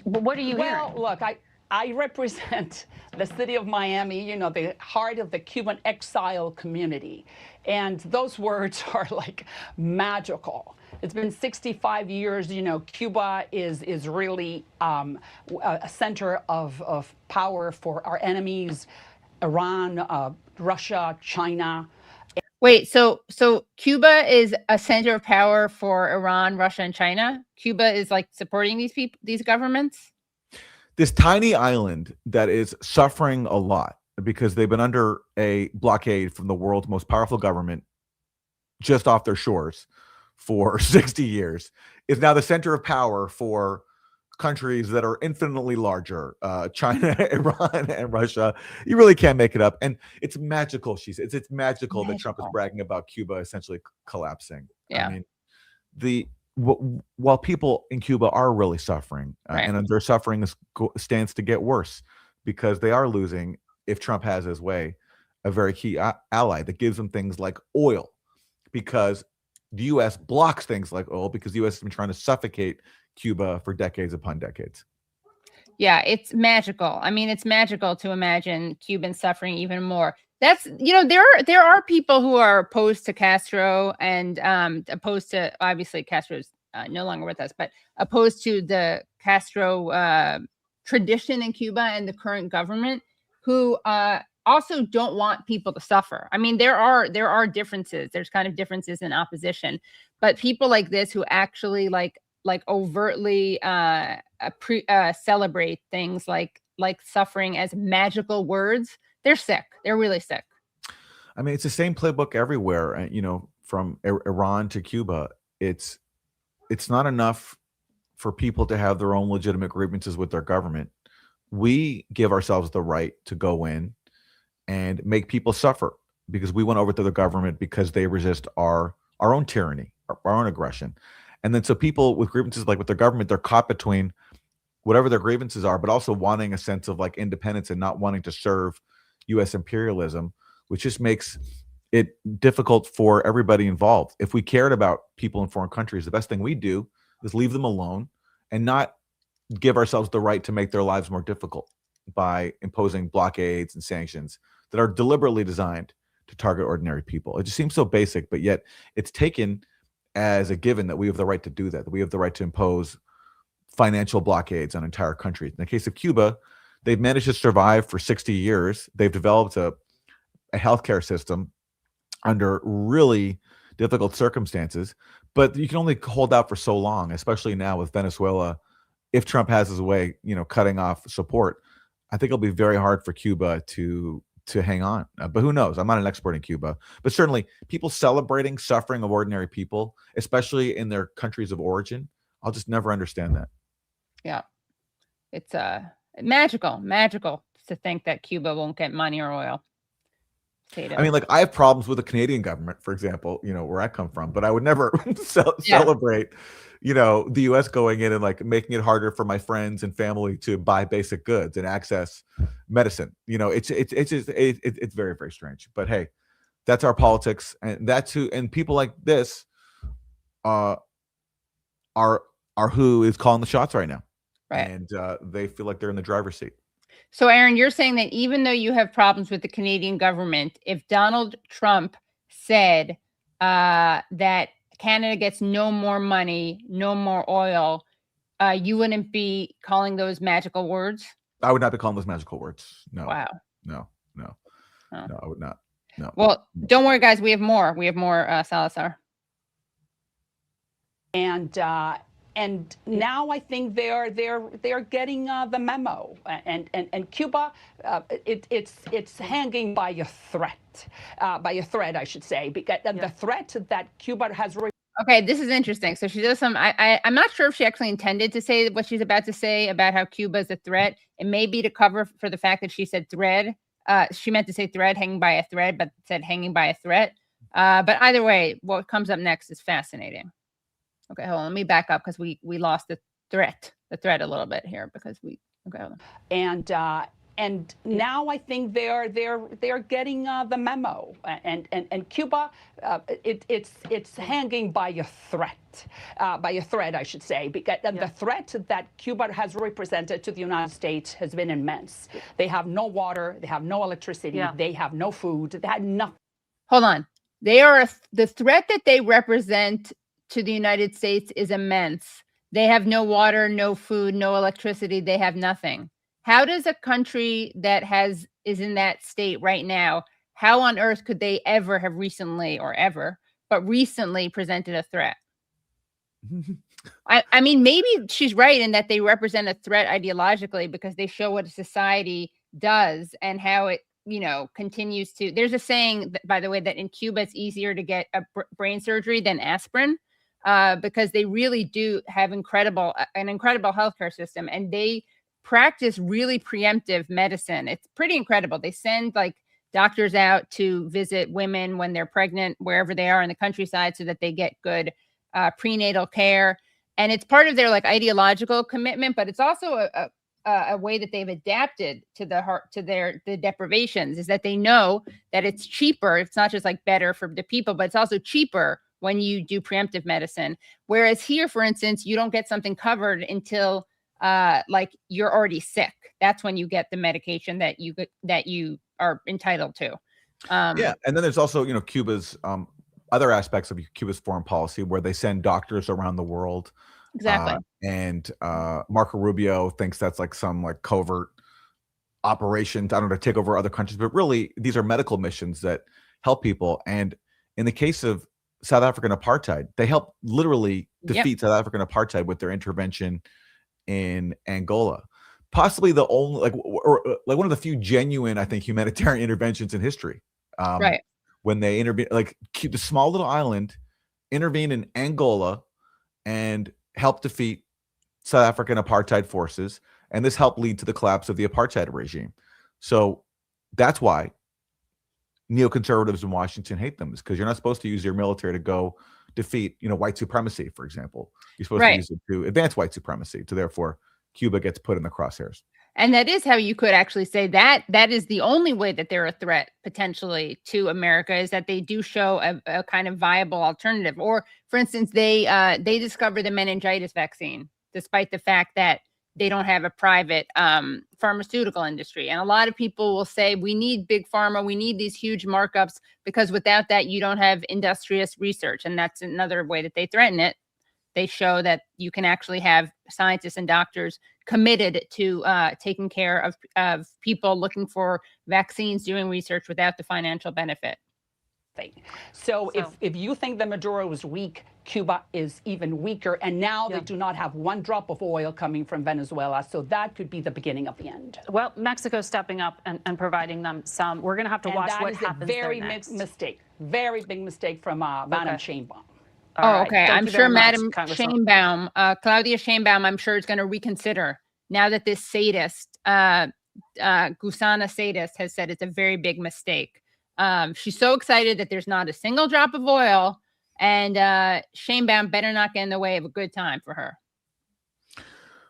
What are you hearing? Well, look, I represent the city of Miami, you know, the heart of the Cuban exile community. And those words are like magical. It's been 65 years, you know, Cuba is really a center of power for our enemies, Iran, Russia, China. Wait, so Cuba is a center of power for Iran, Russia, and China? Cuba is like supporting these governments? This tiny island that is suffering a lot because they've been under a blockade from the world's most powerful government just off their shores for 60 years is now the center of power for countries that are infinitely larger, China, Iran, and Russia. You really can't make it up. And it's magical, she says. It's magical that Trump is bragging about Cuba essentially collapsing. Yeah. I mean, while people in Cuba are really suffering, and their suffering stands to get worse because they are losing, if Trump has his way, a very key ally that gives them things like oil, because the U.S. blocks things like oil because the U.S. has been trying to suffocate Cuba for decades upon decades. Yeah, it's magical. I mean, it's magical to imagine Cubans suffering even more. That's, you know, there are people who are opposed to Castro and opposed to, obviously Castro's no longer with us, but opposed to the Castro tradition in Cuba and the current government, who also don't want people to suffer. I mean, there are differences. There's kind of differences in opposition, but people like this who actually like overtly celebrate things like suffering as magical words, they're sick. They're really sick. I mean, it's the same playbook everywhere. And, you know, from Iran to Cuba, it's not enough for people to have their own legitimate grievances with their government. We give ourselves the right to go in and make people suffer because we went over to the government because they resist our own tyranny, our own aggression. And then so people with grievances like with their government, they're caught between whatever their grievances are, but also wanting a sense of like independence and not wanting to serve U.S. imperialism, which just makes it difficult for everybody involved. If we cared about people in foreign countries, the best thing we do is leave them alone and not give ourselves the right to make their lives more difficult by imposing blockades and sanctions that are deliberately designed to target ordinary people. It just seems so basic, but yet it's taken as a given that we have the right to do that we have the right to impose financial blockades on entire countries. In the case of Cuba, they've managed to survive for 60 years. They've developed a healthcare system under really difficult circumstances, but you can only hold out for so long, especially now with Venezuela. If Trump has his way, you know, cutting off support, I think it'll be very hard for Cuba to hang on. But who knows? I'm not an expert in Cuba, but certainly people celebrating suffering of ordinary people, especially in their countries of origin, I'll just never understand that. Yeah. It's magical to think that Cuba won't get money or oil. I mean, like, I have problems with the Canadian government, for example, you know, where I come from, but I would never celebrate, you know, the U.S. going in and like making it harder for my friends and family to buy basic goods and access medicine. You know, it's very, very strange. But hey, That's our politics, and that's who. And people like this are who is calling the shots right now, right? And they feel like they're in the driver's seat. So, Aaron, you're saying that even though you have problems with the Canadian government, if Donald Trump said that Canada gets no more money, no more oil, you wouldn't be calling those magical words? I would not be calling those magical words. No. Wow. No, I would not. No. Well, don't worry, guys. We have more. We have more, Salazar. And now I think they're getting the memo, and Cuba, it's hanging by a thread, I should say, because the threat that Cuba has. Okay, this is interesting. So she does some. I'm not sure if she actually intended to say what she's about to say about how Cuba is a threat. It may be to cover for the fact that she said thread. She meant to say thread, hanging by a thread, but said hanging by a threat. But either way, what comes up next is fascinating. Okay, hold on. Let me back up because we lost the thread a little bit here because okay, hold on. And now I think they're getting the memo, and Cuba, it's hanging by a thread, I should say, because the threat that Cuba has represented to the United States has been immense. They have no water, they have no electricity, they have no food, they had nothing. Hold on, they are the threat that they represent to the United States is immense. They have no water, no food, no electricity. They have nothing. How does a country that is in that state right now, how on earth could they ever have recently presented a threat? I mean, maybe she's right in that they represent a threat ideologically because they show what a society does and how it, continues to. There's a saying, by the way, that in Cuba it's easier to get a brain surgery than aspirin because they really do have an incredible healthcare system, and they practice really preemptive medicine. It's pretty incredible. They send doctors out to visit women when they're pregnant, wherever they are in the countryside, so that they get good prenatal care. And it's part of their ideological commitment, but it's also a way that they've adapted to the deprivations, is that they know that it's cheaper. It's not just better for the people, but it's also cheaper when you do preemptive medicine. Whereas here, for instance, you don't get something covered until you're already sick. That's when you get the medication that you are entitled to. And then there's also Cuba's other aspects of Cuba's foreign policy where they send doctors around the world. Exactly. And Marco Rubio thinks that's some covert operations, I don't know, to take over other countries, but really these are medical missions that help people. And in the case of South African apartheid, they help literally defeat South African apartheid with their intervention in Angola. Possibly the only one of the few genuine, I think, humanitarian interventions in history. Right. When they intervene, keep the small little island, intervene in Angola and help defeat South African apartheid forces. And this helped lead to the collapse of the apartheid regime. So that's why neoconservatives in Washington hate them, is because you're not supposed to use your military to go defeat, white supremacy, for example. You're supposed to use it to advance white supremacy. So therefore, Cuba gets put in the crosshairs. And that is how you could actually say that is the only way that they're a threat potentially to America, is that they do show a kind of viable alternative. Or, for instance, they discovered the meningitis vaccine, despite the fact that they don't have a private pharmaceutical industry. And a lot of people will say, we need big pharma, we need these huge markups, because without that, you don't have industrious research. And that's another way that they threaten it. They show that you can actually have scientists and doctors committed to taking care of people looking for vaccines, doing research without the financial benefit. So if you think that Maduro is weak, Cuba is even weaker. And now they do not have one drop of oil coming from Venezuela. So that could be the beginning of the end. Well, Mexico's stepping up and providing them some. We're going to have to watch what happens there next. Very big mistake from Madam Sheinbaum. Okay. I'm sure Madam Sheinbaum, Claudia Sheinbaum, I'm sure is going to reconsider now that this sadist, Gusana sadist, has said it's a very big mistake. She's so excited that there's not a single drop of oil, and Sheinbaum better not get in the way of a good time for her.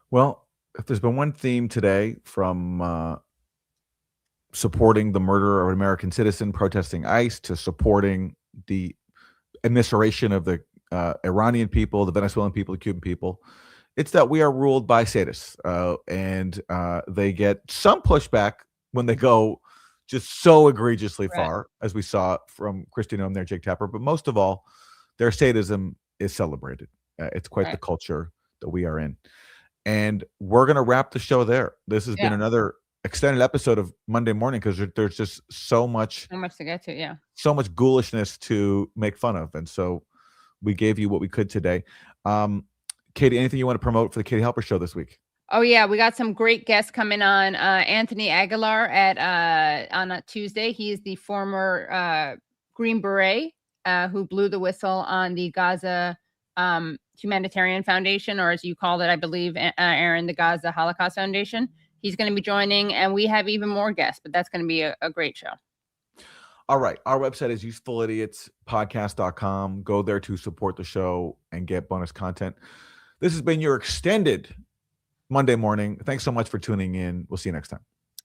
Well, if there's been one theme today from supporting the murder of an American citizen protesting ICE to supporting the administration of the Iranian people, the Venezuelan people, the Cuban people. It's that we are ruled by sadists, and they get some pushback when they go just so egregiously far, as we saw from Christine and their Jake Tapper. But most of all, their sadism is celebrated. It's quite the culture that we are in. And we're going to wrap the show there. This has been another extended episode of Monday Mourning, because there's just so much to get to, so much ghoulishness to make fun of. And so we gave you what we could today. Katie, anything you want to promote for the Katie Halper show this week? Oh yeah, we got some great guests coming on. Anthony Aguilar on a Tuesday. He is the former Green Beret who blew the whistle on the Gaza Humanitarian Foundation, or as you called it, I believe, Aaron, the Gaza Holocaust Foundation. He's going to be joining, and we have even more guests, but that's going to be a great show. All right. Our website is usefulidiots.podcast.com. Go there to support the show and get bonus content. This has been your extended Monday Mourning. Thanks so much for tuning in. We'll see you next time.